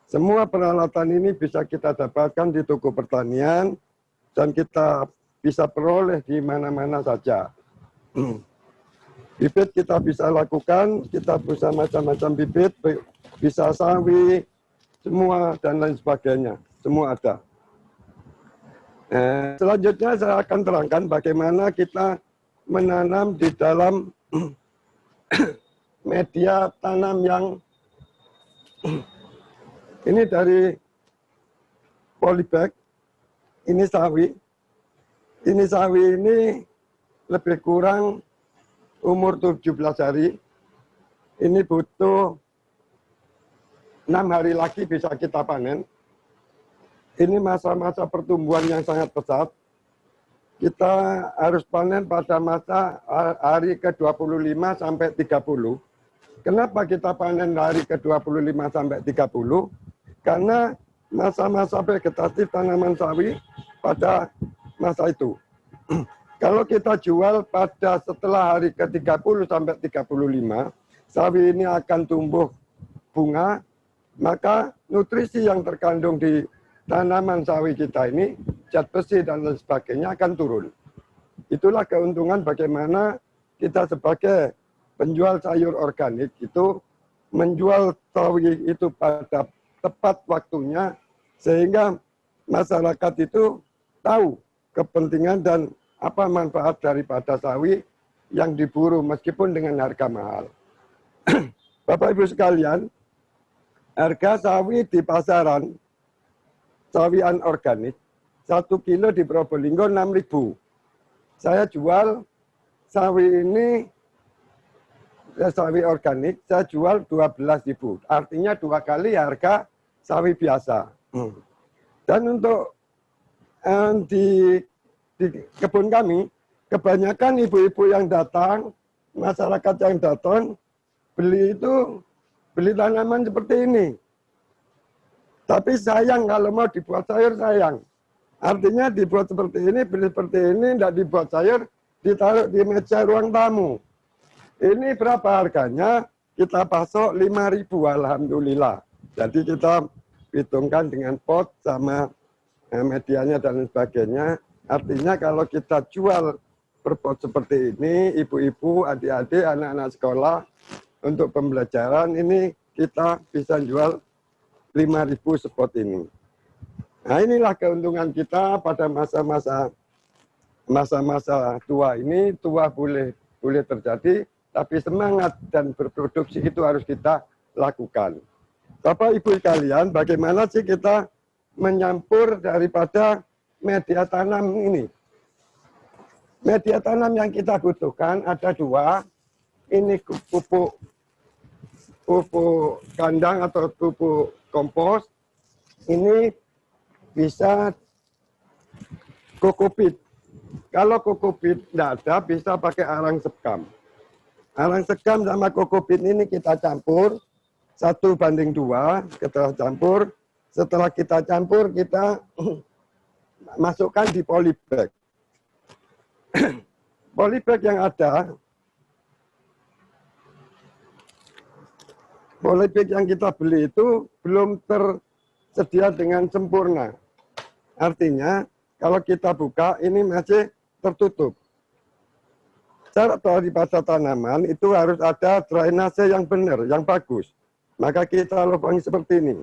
Semua peralatan ini bisa kita dapatkan di toko pertanian, dan kita bisa peroleh di mana-mana saja. Bibit kita bisa lakukan, kita bisa macam-macam bibit, bisa sawi, semua dan lain sebagainya, semua ada. Selanjutnya saya akan terangkan bagaimana kita menanam di dalam media tanam yang ini dari polybag, ini sawi. Ini sawi ini lebih kurang umur 17 hari. Ini butuh 6 hari lagi bisa kita panen. Ini masa-masa pertumbuhan yang sangat pesat. Kita harus panen pada masa hari ke-25 sampai 30. Kenapa kita panen hari ke-25 sampai 30? Karena masa-masa vegetasi tanaman sawi pada masa itu. Kalau kita jual pada setelah hari ke-30 sampai 35, sawi ini akan tumbuh bunga, maka nutrisi yang terkandung di tanaman sawi kita ini, zat besi dan lain sebagainya akan turun. Itulah keuntungan bagaimana kita sebagai penjual sayur organik itu menjual sawi itu pada tepat waktunya, sehingga masyarakat itu tahu kepentingan dan apa manfaat daripada sawi yang diburu meskipun dengan harga mahal. Bapak Ibu sekalian, harga sawi di pasaran, sawian organik, 1 kilo di Probolinggo 6.000. Saya jual sawi ini, sawi organik, saya jual 12.000. Artinya 2 kali harga sawi biasa. Dan untuk di kebun kami, kebanyakan ibu-ibu yang datang, masyarakat yang datang, beli tanaman seperti ini. Tapi sayang kalau mau dibuat sayur, sayang. Artinya dibuat seperti ini, beli seperti ini, tidak dibuat sayur, ditaruh di meja ruang tamu. Ini berapa harganya? Kita pasok 5.000, alhamdulillah. Jadi kita hitungkan dengan pot sama medianya dan sebagainya. Artinya kalau kita jual per pot seperti ini, ibu-ibu, adik-adik, anak-anak sekolah, untuk pembelajaran ini kita bisa jual 5.000 spot ini. Nah, inilah keuntungan kita pada masa-masa tua ini. Tua boleh terjadi, tapi semangat dan berproduksi itu harus kita lakukan. Bapak Ibu sekalian, bagaimana sih kita menyampur daripada media tanam ini? Media tanam yang kita butuhkan ada 2. Ini pupuk kandang atau pupuk kompos. Ini bisa kokopit. Kalau kokopit tidak ada, bisa pakai arang sekam. Arang sekam sama kokopit ini kita campur 1:2, kita campur. Setelah kita campur, kita masukkan di polybag. Polybag yang ada, polybag yang kita beli itu belum tersedia dengan sempurna. Artinya, kalau kita buka, ini masih tertutup. Syarat daripada tanaman itu harus ada drainase yang benar, yang bagus. Maka kita lubangi seperti ini.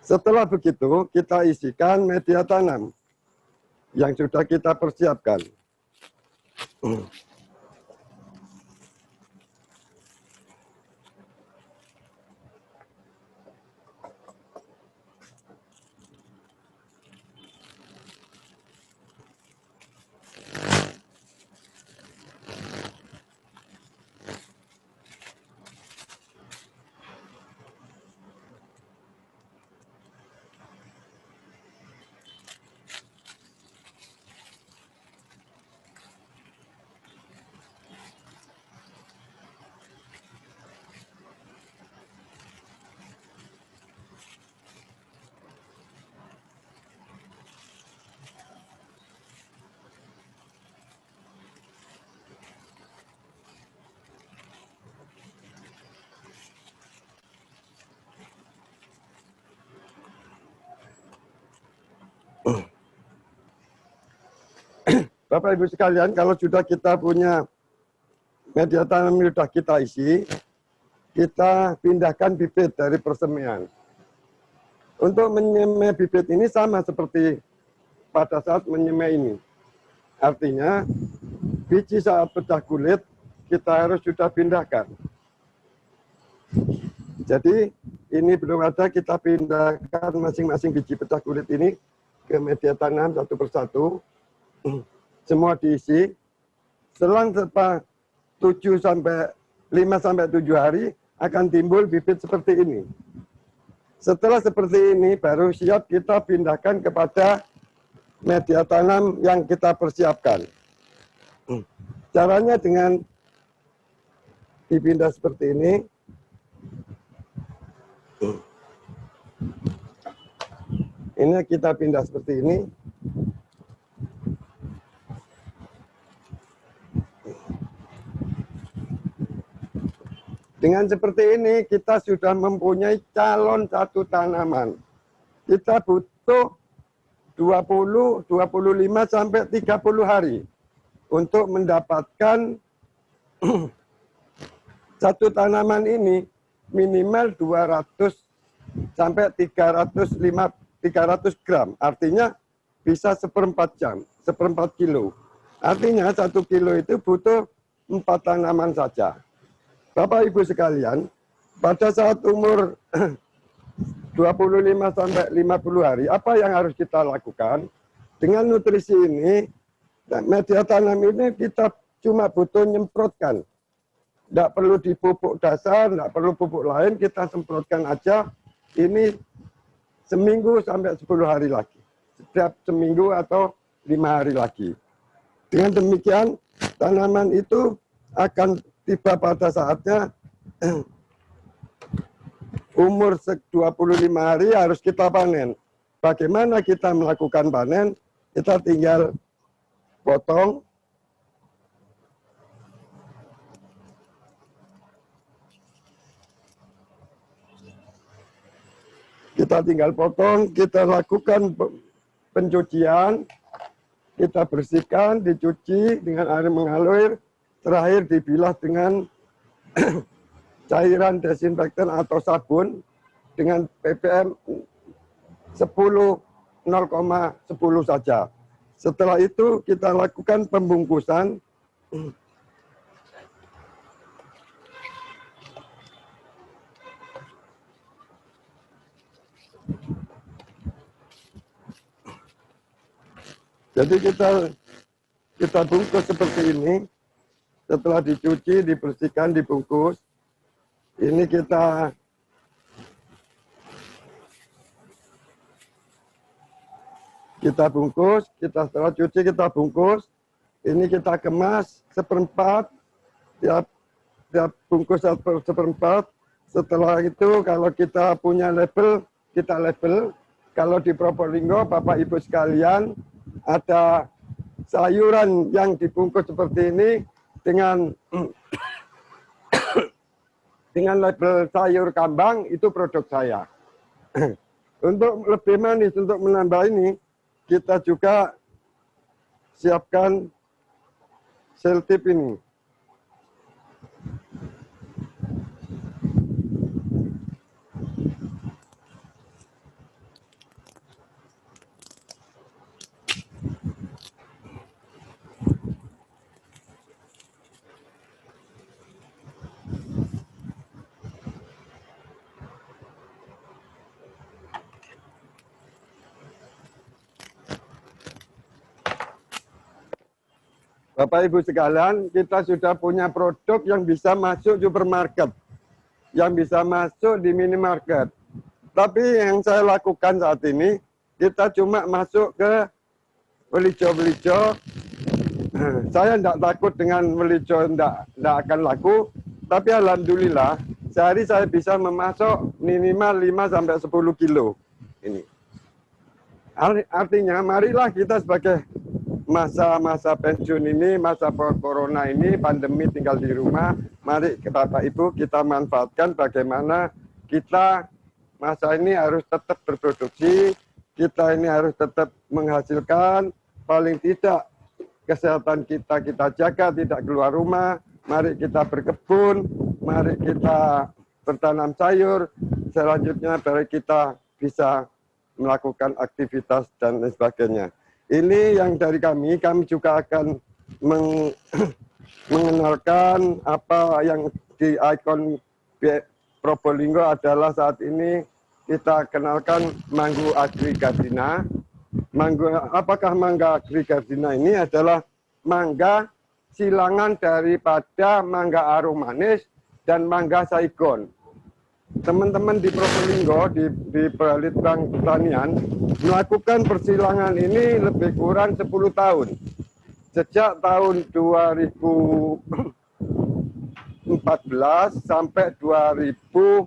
Setelah begitu, kita isikan media tanam yang sudah kita persiapkan. Bapak Ibu sekalian, kalau sudah kita punya media tanam yang sudah kita isi, kita pindahkan bibit dari persemian. Untuk menyemai bibit ini sama seperti pada saat menyemai ini. Artinya biji saat pecah kulit kita harus sudah pindahkan. Jadi ini belum ada, kita pindahkan masing-masing biji pecah kulit ini ke media tanam satu persatu. Semua diisi. Selang 5 sampai 7 hari akan timbul bibit seperti ini. Setelah seperti ini baru siap kita pindahkan kepada media tanam yang kita persiapkan. Caranya dengan dipindah seperti ini. Ini kita pindah seperti ini. Dengan seperti ini kita sudah mempunyai calon satu tanaman. Kita butuh 20, 25 sampai 30 hari untuk mendapatkan satu tanaman ini minimal 200 sampai 300 gram. Artinya bisa 1/4 jam, 1/4 kilo. Artinya 1 kilo itu butuh 4 tanaman saja. Bapak Ibu sekalian, pada saat umur 25 sampai 50 hari, apa yang harus kita lakukan? Dengan nutrisi ini, media tanam ini kita cuma butuh nyemprotkan. Tidak perlu dipupuk dasar, tidak perlu pupuk lain, kita semprotkan aja. Ini seminggu sampai 10 hari lagi. Setiap seminggu atau 5 hari lagi. Dengan demikian, tanaman itu akan tiba pada saatnya umur 25 hari harus kita panen. Bagaimana kita melakukan panen? Kita tinggal potong. Kita tinggal potong, kita lakukan pencucian, kita bersihkan, dicuci dengan air mengalir, terakhir dibilas dengan cairan desinfektan atau sabun dengan ppm 0,10 saja. Setelah itu kita lakukan pembungkusan. Jadi kita bungkus seperti ini. Setelah dicuci, dibersihkan, dibungkus. Ini kita bungkus, setelah cuci kita bungkus. Ini kita kemas 1/4, tiap bungkus 1/4. Setelah itu kalau kita punya label, kita label. Kalau di Probolinggo, Bapak Ibu sekalian, ada sayuran yang dibungkus seperti ini dengan label sayur kambang, itu produk saya. Untuk lebih manis, untuk menambah ini, kita juga siapkan seltip ini. Bapak Ibu sekalian, kita sudah punya produk yang bisa masuk supermarket, yang bisa masuk di minimarket. Tapi yang saya lakukan saat ini, kita cuma masuk ke belijo-belijo. Saya tidak takut dengan belijo, tidak akan laku. Tapi alhamdulillah, sehari saya bisa memasok minimal 5-10 kilo. Ini. Artinya, marilah kita sebagai masa-masa pensiun ini, masa corona ini, pandemi tinggal di rumah, mari Bapak Ibu kita manfaatkan bagaimana kita masa ini harus tetap berproduksi, kita ini harus tetap menghasilkan, paling tidak kesehatan kita jaga, tidak keluar rumah, mari kita berkebun, mari kita bertanam sayur, selanjutnya mari kita bisa melakukan aktivitas dan lain sebagainya. Ini yang dari kami juga akan mengenalkan apa yang di ikon Probolinggo adalah saat ini kita kenalkan Mangga Agrigardina. Apakah Mangga Agrigardina ini adalah mangga silangan daripada mangga arum manis dan mangga saigon. Teman-teman di Probolinggo, di Balitbang Pertanian, melakukan persilangan ini lebih kurang 10 tahun. Sejak tahun 2014 sampai 2004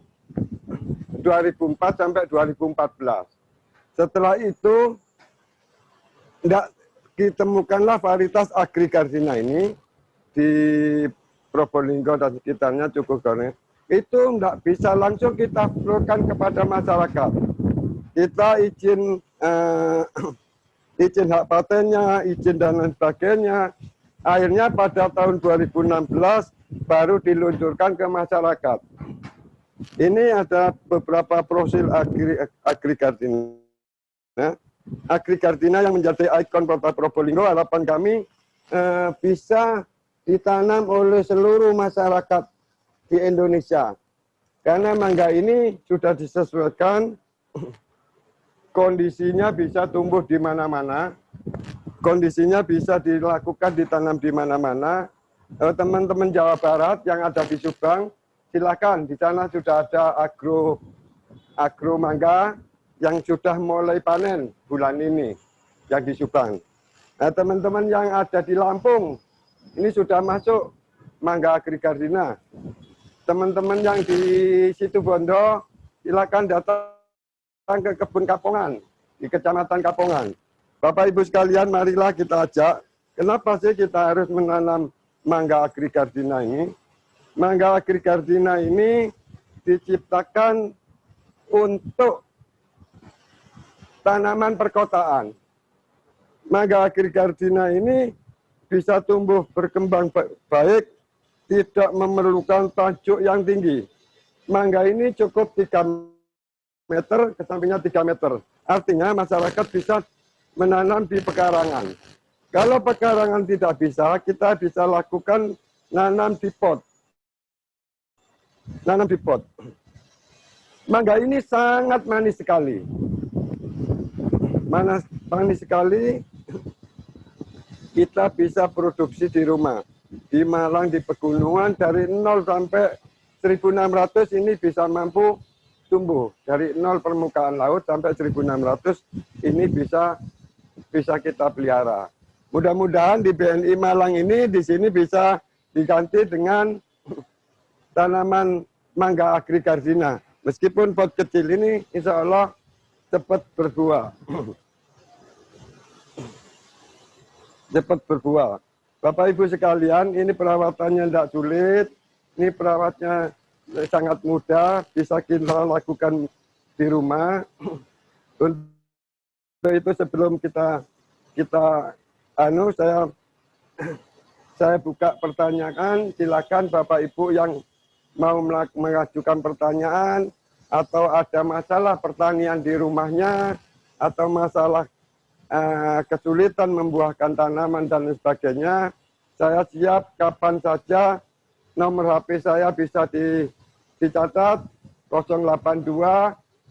sampai 2014. Setelah itu, tidak ditemukanlah varietas Agrigardina ini di Probolinggo dan sekitarnya cukup banyak. Itu tidak bisa langsung kita florkan kepada masyarakat. Kita izin hak patennya, izin dan lain sebagainya. Akhirnya pada tahun 2016 baru diluncurkan ke masyarakat. Ini ada beberapa profil Agrigardina. Agrigardina yang menjadi ikon Kota Probolinggo, harapan kami bisa ditanam oleh seluruh masyarakat di Indonesia. Karena mangga ini sudah disesuaikan, kondisinya bisa tumbuh di mana-mana, kondisinya bisa dilakukan ditanam di mana-mana. Teman-teman Jawa Barat yang ada di Subang, silakan, di sana sudah ada agro mangga yang sudah mulai panen bulan ini yang di Subang. Nah, teman-teman yang ada di Lampung ini sudah masuk mangga Agrigardina. Teman-teman yang di Situbondo silakan datang ke kebun Kapongan di Kecamatan Kapongan. Bapak Ibu sekalian, marilah kita ajak. Kenapa sih kita harus menanam mangga Agrigardina ini? Mangga Agrigardina ini diciptakan untuk tanaman perkotaan. Mangga Agrigardina ini bisa tumbuh berkembang baik, tidak memerlukan tajuk yang tinggi. Mangga ini cukup 3 meter, ke sampingnya 3 meter. Artinya masyarakat bisa menanam di pekarangan. Kalau pekarangan tidak bisa, kita bisa lakukan nanam di pot. Nanam di pot. Mangga ini sangat manis sekali. Manis sekali, kita bisa produksi di rumah. Di Malang, di pegunungan, dari 0 sampai 1.600 ini bisa mampu tumbuh. Dari 0 permukaan laut sampai 1.600 ini bisa kita pelihara. Mudah-mudahan di BNI Malang ini di sini bisa diganti dengan tanaman mangga Agrigardina. Meskipun pot kecil ini insya Allah cepat berbuah. Cepat berbuah. Bapak Ibu sekalian, ini perawatannya tidak sulit. Ini perawatnya sangat mudah, bisa kita lakukan di rumah. Untuk itu sebelum kita saya buka pertanyaan, silakan Bapak Ibu yang mau mengajukan pertanyaan atau ada masalah pertanian di rumahnya atau masalah kesulitan membuahkan tanaman dan sebagainya, saya siap kapan saja. Nomor HP saya bisa dicatat 082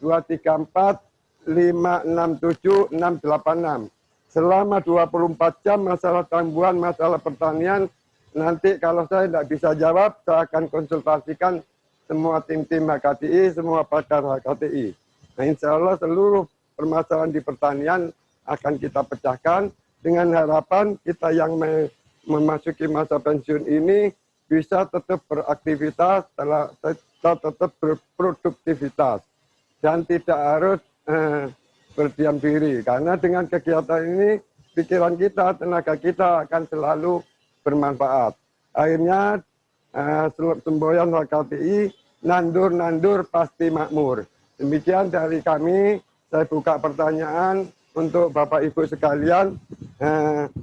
234 567 686. Selama 24 jam masalah tambuhan, masalah pertanian, nanti kalau saya tidak bisa jawab, saya akan konsultasikan semua tim-tim HKTI, semua pakar HKTI. Nah, insya Allah seluruh permasalahan di pertanian akan kita pecahkan dengan harapan kita yang memasuki masa pensiun ini bisa tetap beraktivitas, tetap berproduktivitas, dan tidak harus berdiam diri. Karena dengan kegiatan ini, pikiran kita, tenaga kita akan selalu bermanfaat. Akhirnya, semboyan HKTI, nandur-nandur pasti makmur. Demikian dari kami, saya buka pertanyaan untuk Bapak Ibu sekalian,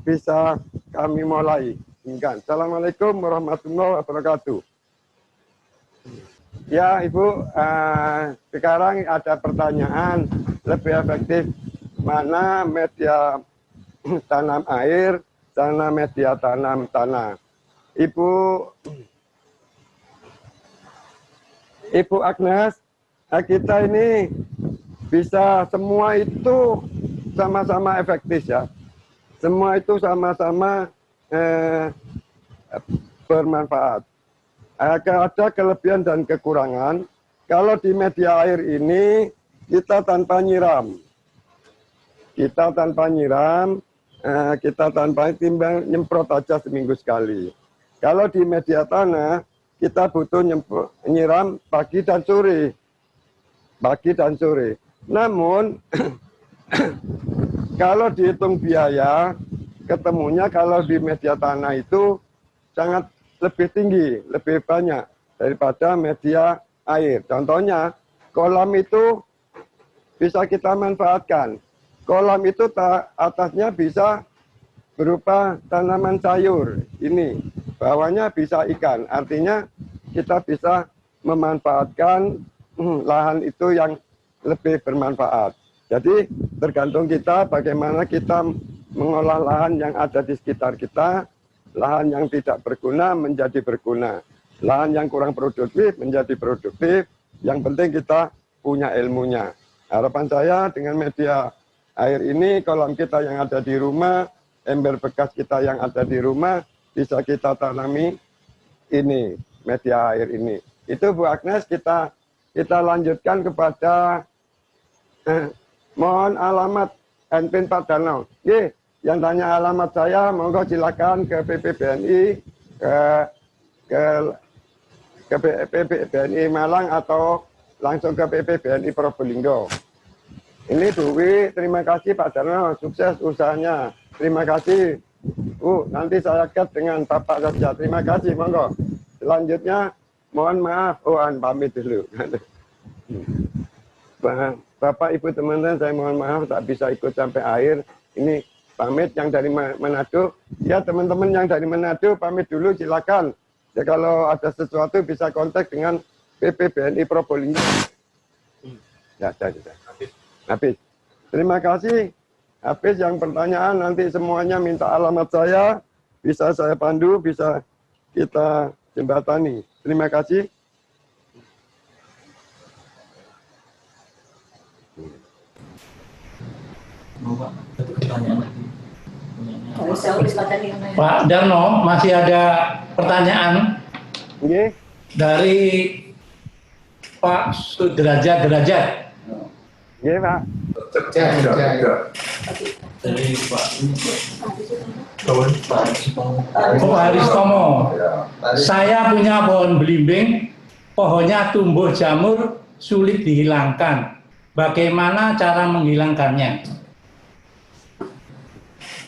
bisa kami mulai. Assalamualaikum warahmatullahi wabarakatuh. Ya Ibu, sekarang ada pertanyaan, lebih efektif mana media tanam air, tanam media tanam tanah. Ibu Agnes, kita ini bisa semua itu sama-sama efektif ya. Semua itu sama-sama bermanfaat. Ada kelebihan dan kekurangan. Kalau di media air ini kita tanpa nyiram. Kita tanpa nyiram, kita tanpa timbang nyemprot aja seminggu sekali. Kalau di media tanah, kita butuh nyiram pagi dan sore. Pagi dan sore. Namun, kalau dihitung biaya, ketemunya kalau di media tanah itu sangat lebih tinggi, lebih banyak daripada media air. Contohnya, kolam itu bisa kita manfaatkan. Kolam itu atasnya bisa berupa tanaman sayur. Ini, bawahnya bisa ikan. Artinya kita bisa memanfaatkan lahan itu yang lebih bermanfaat. Jadi tergantung kita bagaimana kita mengolah lahan yang ada di sekitar kita. Lahan yang tidak berguna menjadi berguna. Lahan yang kurang produktif menjadi produktif. Yang penting kita punya ilmunya. Harapan saya dengan media air ini, kolam kita yang ada di rumah, ember bekas kita yang ada di rumah, bisa kita tanami ini, media air ini. Itu Bu Agnes, kita lanjutkan kepada mohon alamat Enpin Pak Danau. Yang tanya alamat saya, monggo silakan ke PPBNI, ke PPBNI Malang atau langsung ke PPBNI Probolinggo. Ini Dewi, terima kasih Pak Darno, sukses usahanya. Terima kasih. Nanti saya cut dengan Bapak saja. Terima kasih, monggo. Selanjutnya, mohon maaf, pamit dulu. Bapak, Ibu, teman-teman, saya mohon maaf tak bisa ikut sampai akhir. Ini pamit yang dari Manado. Ya, teman-teman yang dari Manado, pamit dulu, silakan. Ya, kalau ada sesuatu bisa kontak dengan PPBNI Probolinggo. Ya, sudah. Habis. Terima kasih. Habis yang pertanyaan nanti semuanya minta alamat saya. Bisa saya pandu, bisa kita jembatani. Terima kasih. Pak Darno, masih ada pertanyaan dari Pak Sudrajat. Iya, Pak. Dari Pak Haristomo. Saya punya pohon belimbing, pohonnya tumbuh jamur, sulit dihilangkan. Bagaimana cara menghilangkannya?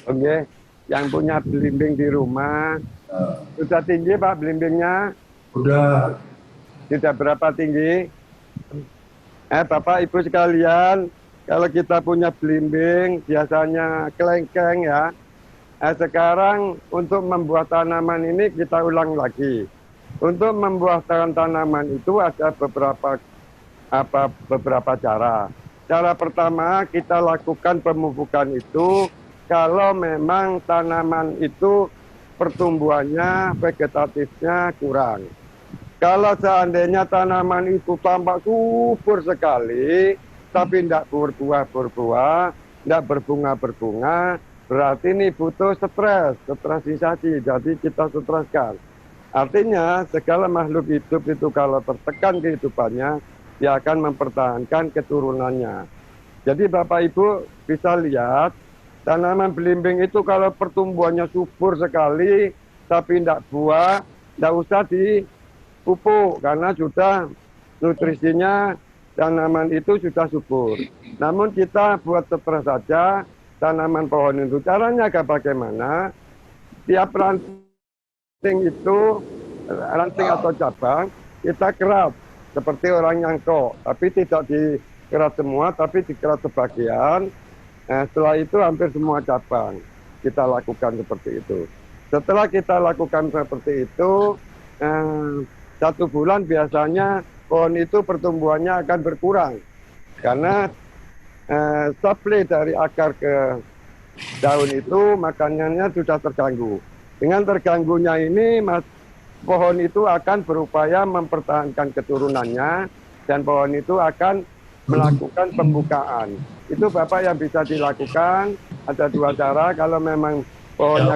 Oke, yang punya belimbing di rumah, sudah tinggi Pak belimbingnya? Udah. Sudah berapa tinggi? Bapak Ibu sekalian, kalau kita punya belimbing biasanya kelengkeng ya. Sekarang untuk membuat tanaman ini kita ulang lagi. Untuk membuat tanaman itu ada beberapa cara. Cara pertama kita lakukan pemupukan itu kalau memang tanaman itu pertumbuhannya, vegetatifnya kurang. Kalau seandainya tanaman itu tampak subur sekali, tapi tidak berbuah-berbuah, tidak berbunga-berbunga, berarti ini butuh stresisasi, jadi kita streskan. Artinya segala makhluk hidup itu kalau tertekan kehidupannya, dia akan mempertahankan keturunannya. Jadi Bapak Ibu bisa lihat, tanaman belimbing itu kalau pertumbuhannya subur sekali, tapi tidak buah, tidak usah dipupuk, karena sudah nutrisinya tanaman itu sudah subur. Namun kita buat stres saja, tanaman pohon itu. Caranya bagaimana? Tiap ranting itu, ranting atau cabang, kita kerat. Seperti orang nyangkok, tapi tidak dikerat semua, tapi dikerat sebagian. Setelah itu hampir semua cabang kita lakukan seperti itu. Setelah kita lakukan seperti itu, 1 bulan biasanya pohon itu pertumbuhannya akan berkurang. Karena supply dari akar ke daun itu makanannya sudah terganggu. Dengan terganggunya ini, pohon itu akan berupaya mempertahankan keturunannya dan pohon itu akan melakukan pembukaan. Itu Bapak yang bisa dilakukan. Ada dua cara. Kalau memang pohonnya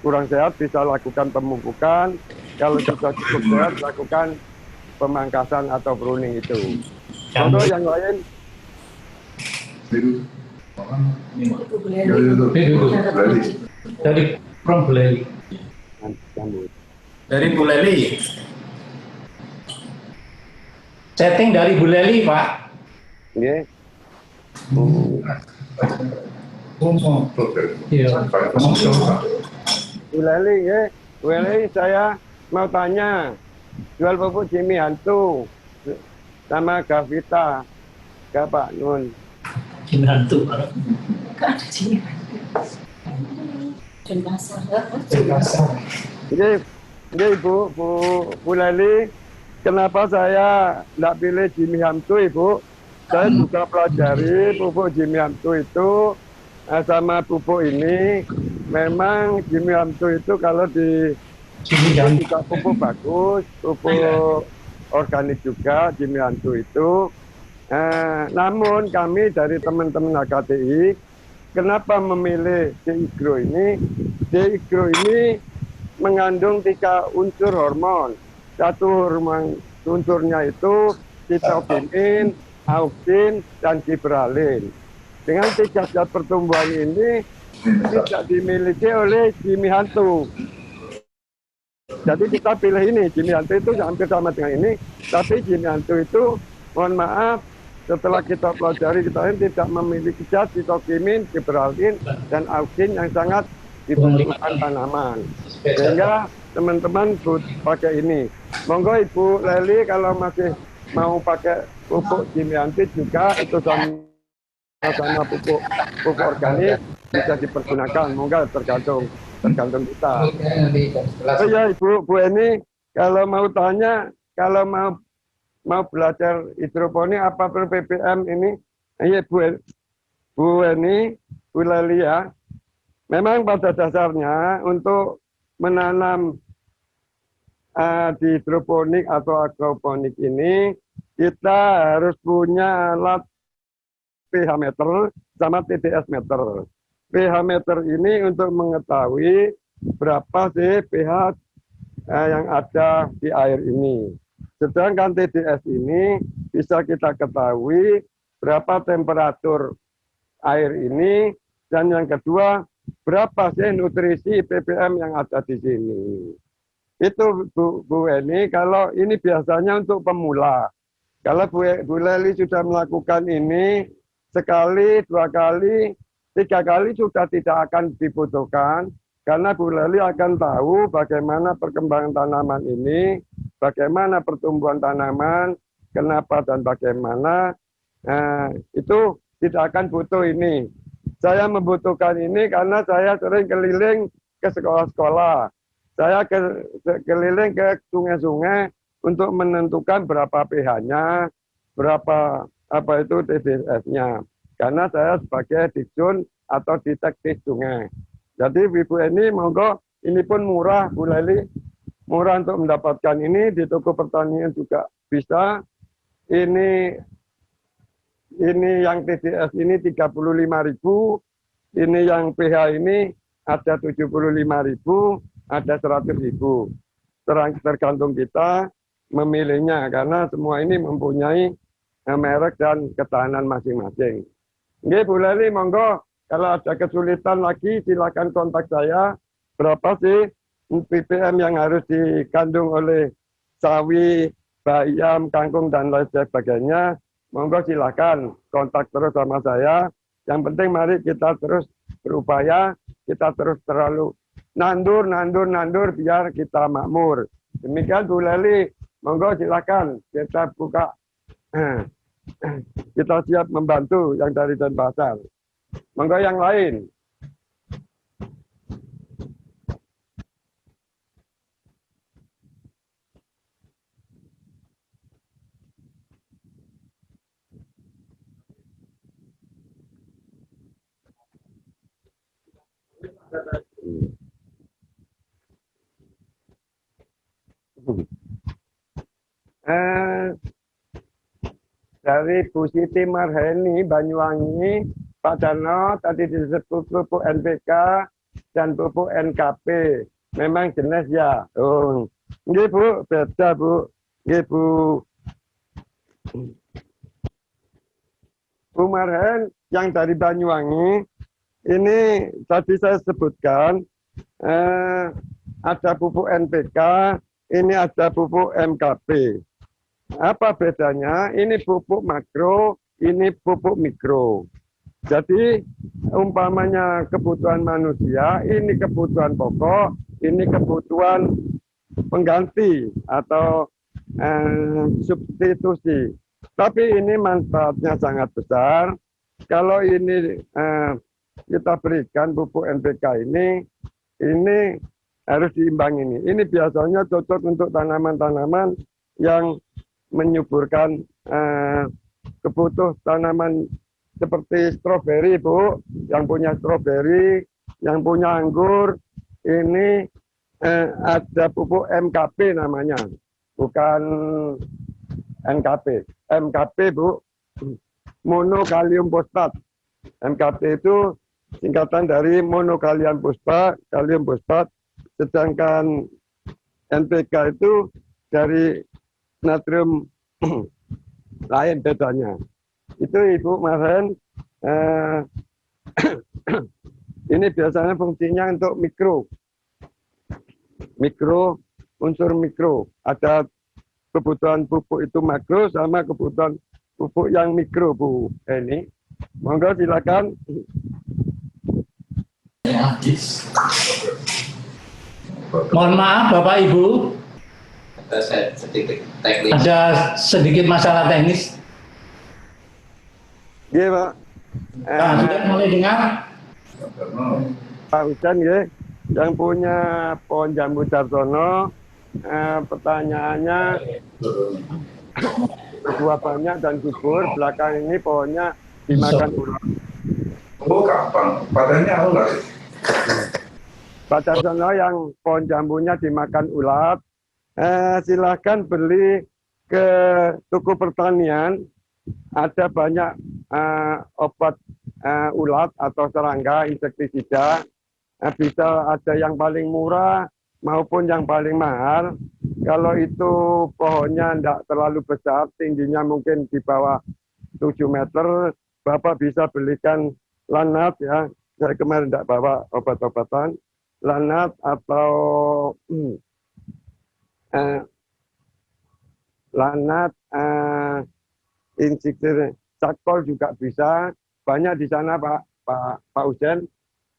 kurang sehat, bisa lakukan pemupukan. Kalau sudah cukup sehat, lakukan pemangkasan atau pruning itu. Contoh yang lain. Dari From Buleli. Dari Bu Leli. Setting dari Buleli, Pak. Nggih. Iya. Bu Leli, nggih. Bu Leli, saya mau tanya, jual pupuk Jimmy Hantu sama Gavita, Pak Nun. Jimmy Hantu. Kan ada Jimmy Hantu. Jenazah. Nggih, Bu Leli, kenapa saya tidak pilih Jimmy Hantu, Ibu? Saya juga pelajari pupuk Jimmy Hantu itu sama pupuk ini. Memang Jimmy Hantu itu kalau juga pupuk bagus, pupuk organik juga Jimmy Hantu itu. Namun kami dari teman-teman HKTI, kenapa memilih Digro ini? Digro ini mengandung 3 unsur hormon. Satu unsurnya itu sitokinin, auksin, dan giberalin. Dengan 3 zat pertumbuhan ini tidak dimiliki oleh Jimmy Hantu. Jadi kita pilih ini, Jimmy Hantu itu hampir sama dengan ini, tapi Jimmy Hantu itu, mohon maaf, setelah kita pelajari, kita ini tidak memiliki zat sitokinin, giberalin, dan auksin yang sangat dibutuhkan tanaman. Sehingga teman-teman pakai ini. Monggo Ibu Leli kalau masih mau pakai pupuk Jimmy Hantu juga itu sama pupuk organik bisa dipergunakan. Monggo tergantung kita. Oh ya Bu Eni, kalau mau tanya, kalau mau belajar hidroponik apa perlu PPM ini? Iya Bu Eni, Bu Leli ya. Memang pada dasarnya untuk menanam di hidroponik atau aquaponik ini kita harus punya alat pH meter sama TDS meter. pH meter ini untuk mengetahui berapa sih pH yang ada di air ini. Sedangkan TDS ini bisa kita ketahui berapa temperatur air ini, dan yang kedua berapa sih nutrisi ppm yang ada di sini. Itu Bu Eni, kalau ini biasanya untuk pemula. Kalau Bu Leli sudah melakukan ini sekali, 2 kali, 3 kali sudah tidak akan dibutuhkan, karena Bu Leli akan tahu bagaimana perkembangan tanaman ini, bagaimana pertumbuhan tanaman, kenapa dan bagaimana, itu tidak akan butuh ini. Saya membutuhkan ini karena saya sering keliling ke sekolah-sekolah. Saya keliling ke sungai-sungai untuk menentukan berapa pH-nya, berapa itu TDS-nya. Karena saya sebagai diksun atau detektif sungai. Jadi Ibu Eni, monggo, ini pun murah Bu Leli. Murah untuk mendapatkan ini, di toko pertanian juga bisa. Ini yang TDS ini 35.000, ini yang pH ini ada 75.000, ada 100.000. Tergantung kita memilihnya, karena semua ini mempunyai merek dan ketahanan masing-masing. Oke Bu Leli, monggo, kalau ada kesulitan lagi silakan kontak saya. Berapa sih ppm yang harus dikandung oleh sawi, bayam, kangkung, dan lain sebagainya? Monggo silakan kontak terus sama saya. Yang penting mari kita terus berupaya, kita terus terlalu nandur biar kita makmur. Demikian Bu Leli, monggo silakan kita buka. Kita siap membantu yang dari Denpasar. Monggo yang lain. Dari Bu Siti Marheni Banyuwangi, Pak Darno tadi disebut pupuk NPK dan pupuk NKP. Memang jenis ya. Oh, nggih Bu, beda Bu. Nggih Bu. Bu Marhen yang dari Banyuwangi, ini tadi saya sebutkan ada pupuk NPK, ini ada pupuk MKP. Apa bedanya? Ini pupuk makro, ini pupuk mikro. Jadi umpamanya kebutuhan manusia, ini kebutuhan pokok, ini kebutuhan pengganti atau substitusi. Tapi ini manfaatnya sangat besar. Kalau ini kita berikan pupuk NPK ini harus diimbangi ini. Ini biasanya cocok untuk tanaman-tanaman yang menyuburkan kebutuhan tanaman seperti stroberi, Bu. Yang punya stroberi, yang punya anggur, ini ada pupuk MKP namanya, bukan NKP. MKP, Bu, monokalium fosfat. MKP itu singkatan dari monokalium fosfat, kalium fosfat, sedangkan NPK itu dari natrium lain bedanya. Itu Ibu Marhen, ini biasanya fungsinya untuk mikro, unsur mikro. Ada kebutuhan pupuk itu makro sama kebutuhan pupuk yang mikro, Bu. Ini, monggo silakan. Mohon maaf Bapak Ibu, ada sedikit masalah teknis. Iya, Pak. Nah, sudah mulai dengar? Pak Hujan, ya, yang punya pohon jambu Darsono, pertanyaannya buah banyak dan subur. Belakang ini pohonnya dimakan ulat. Oh, gampang. Padahal ulat. Pak Darsono yang pohon jambunya dimakan ulat, silahkan beli ke toko pertanian. Ada banyak obat ulat atau serangga, insektisida. Bisa ada yang paling murah maupun yang paling mahal. Kalau itu pohonnya tidak terlalu besar, tingginya mungkin di bawah 7 meter, Bapak bisa belikan lanat, ya. Saya kemarin tidak bawa obat-obatan. Lanat atau lanat, insektisida cakol juga bisa. Banyak di sana Pak Husen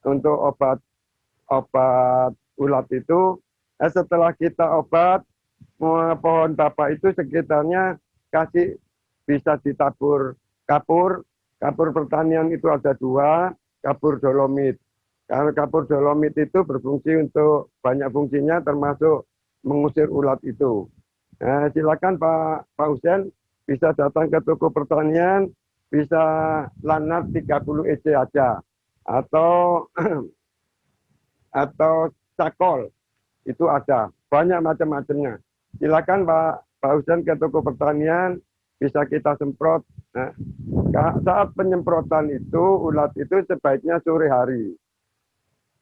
untuk obat ulat itu. Setelah kita obat pohon Bapak itu sekitarnya bisa ditabur kapur pertanian itu ada 2, kapur dolomit. Karena kapur dolomit itu berfungsi untuk banyak fungsinya termasuk mengusir ulat itu. Silakan Pak Husen bisa datang ke toko pertanian, bisa lanat 30 EC aja, atau cakol itu ada banyak macam-macamnya. Silakan Pak Husen ke toko pertanian, bisa kita semprot. Nah, saat penyemprotan itu ulat itu sebaiknya sore hari.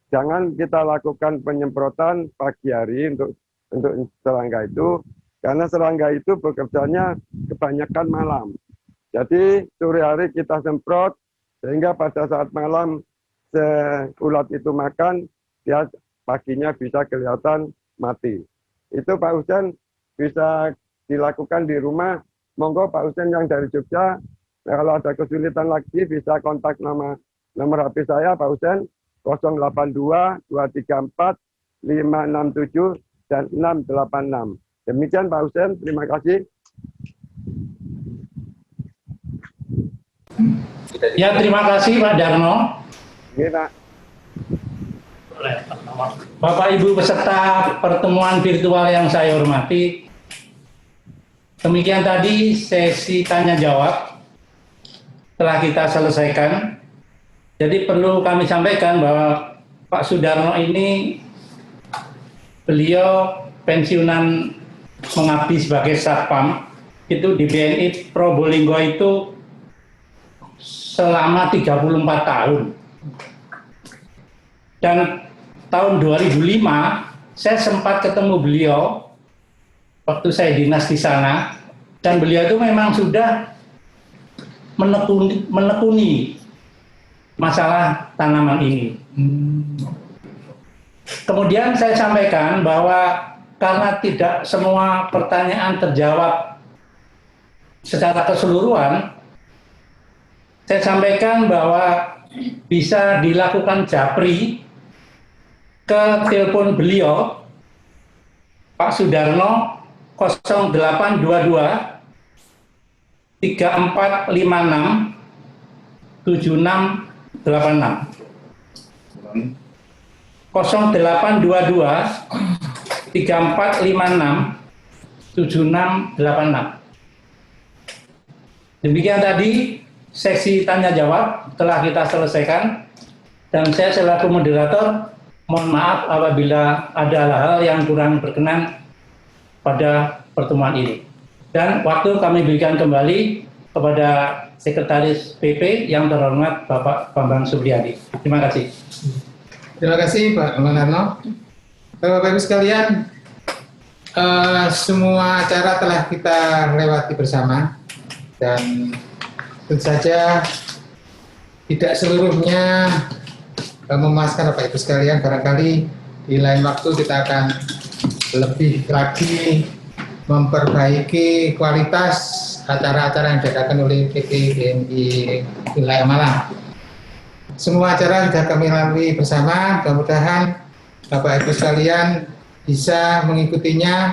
Jangan kita lakukan penyemprotan pagi hari untuk serangga itu, karena serangga itu bekerjanya kebanyakan malam. Jadi sore hari kita semprot, sehingga pada saat malam ulat itu makan, dia paginya bisa kelihatan mati. Itu Pak Husen bisa dilakukan di rumah. Monggo Pak Husen yang dari Jogja, kalau ada kesulitan lagi bisa kontak nomor HP saya Pak Husen 082 234 567 dan 686. Demikian Pak Husen, terima kasih. Ya, terima kasih Pak Darno. Ini Pak. Bapak Ibu peserta pertemuan virtual yang saya hormati, demikian tadi sesi tanya jawab telah kita selesaikan. Jadi perlu kami sampaikan bahwa Pak Sudarno ini beliau pensiunan mengabdi sebagai satpam itu di BNI Probolinggo itu selama 34 tahun. Dan tahun 2005 saya sempat ketemu beliau waktu saya dinas di sana, dan beliau itu memang sudah menekuni masalah tanaman ini. Kemudian saya sampaikan bahwa karena tidak semua pertanyaan terjawab secara keseluruhan, saya sampaikan bahwa bisa dilakukan japri ke telepon beliau Pak Sudarno 0822 3456 7686 0822 3456 7686. Demikian tadi sesi tanya jawab telah kita selesaikan, dan saya selaku moderator mohon maaf apabila ada hal-hal yang kurang berkenan pada pertemuan ini. Dan waktu kami berikan kembali kepada Sekretaris PP yang terhormat Bapak Bambang Supriyadi. Terima kasih. Terima kasih Pak Manarno. Bapak Ibu sekalian, semua acara telah kita lewati bersama, dan tentu saja tidak seluruhnya memuaskan Bapak Ibu sekalian. Barangkali di lain waktu kita akan lebih lagi memperbaiki kualitas acara-acara yang diadakan oleh PP BNI Wilayah Malang. Semua acara sudah kami lalui bersama, mudah-mudahan Bapak Ibu sekalian bisa mengikutinya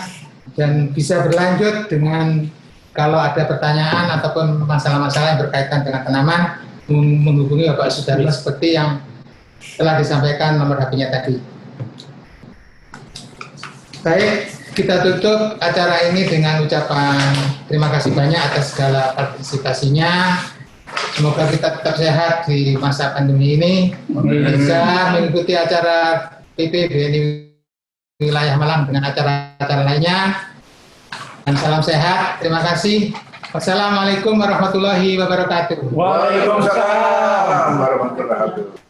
dan bisa berlanjut dengan kalau ada pertanyaan ataupun masalah-masalah yang berkaitan dengan tanaman, menghubungi Bapak Sudarno seperti yang telah disampaikan nomor HP-nya tadi. Baik, kita tutup acara ini dengan ucapan terima kasih banyak atas segala partisipasinya. Semoga kita tetap sehat di masa pandemi ini, bisa mengikuti acara PP BNI Wilayah Malang dengan acara-acara lainnya. Dan salam sehat, terima kasih. Wassalamualaikum warahmatullahi wabarakatuh. Waalaikumsalam warahmatullahi wabarakatuh.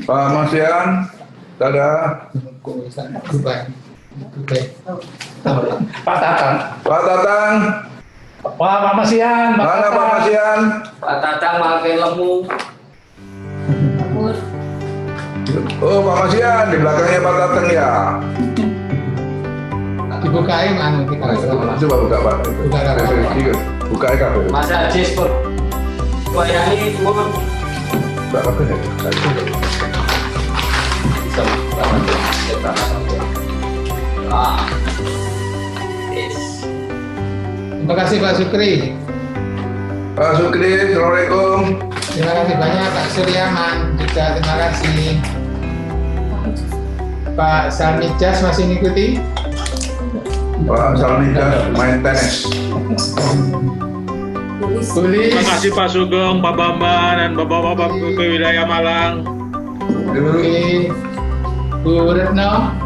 Pak Masian, dadah. Pak Tatang. Pak Tatang, Pak Masian. mana Pak Masian? Pak Tatang makin lemu. Oh Pak Masian, di belakangnya Pak Tatang ya. Dibukain anu kita. Coba buka Pak. Buka kabel. Mas Ajis Bayani pun Buka kabelnya. bisa Terima kasih Pak Sukri. Pak Sukri, Assalamualaikum. Terima kasih banyak Pak Suryaman juga, terima kasih. Pak Salmijas masih mengikuti? Pak Salmija main tenis. Tulis. Terima kasih Pak Sugeng, Pak Bambang, dan Bapak-Bapak PP Wilayah Malang. Oke. Bu Retno.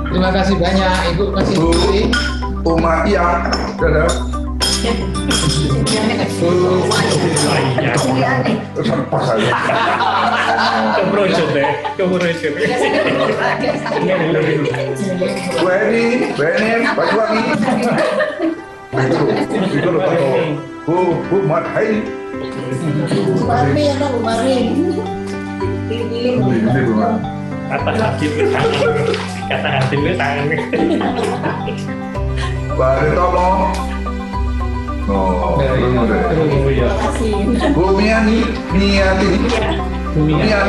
Terima kasih banyak, Ibu masih mengikuti. Uma Iya, dadah. Bu Sampah saya. Kemerocot deh, kemerocot. Beni, Banyuwangi. Itu loh Pak. Bu Mat Hai. Umarni ya kan Umarni. Ini Bu Mat. Kata hati tangan. Pak Ritomo. Oh, belum ada. Bu Miani, Miati. Bumian,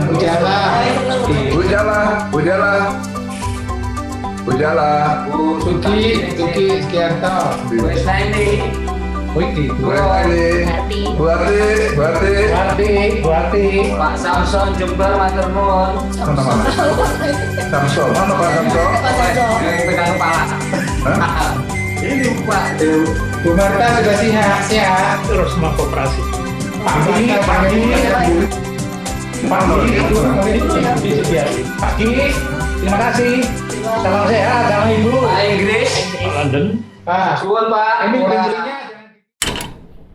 Ujala. Ujala. Tuki Sekiarto. Wes ini Wiki. Buati. Pak Samson Jember matur nuwun. Mana Samsul? Mana Pak Samsul? Yang pegang kepala. Hah? Ini Pak. Bu Marta sudah sehat. Terus mau koperasi. Pagi. Terima kasih. Salam sehat, salam ibu. Pak Inggris. London. Pak, Suwun Pak. ini belinya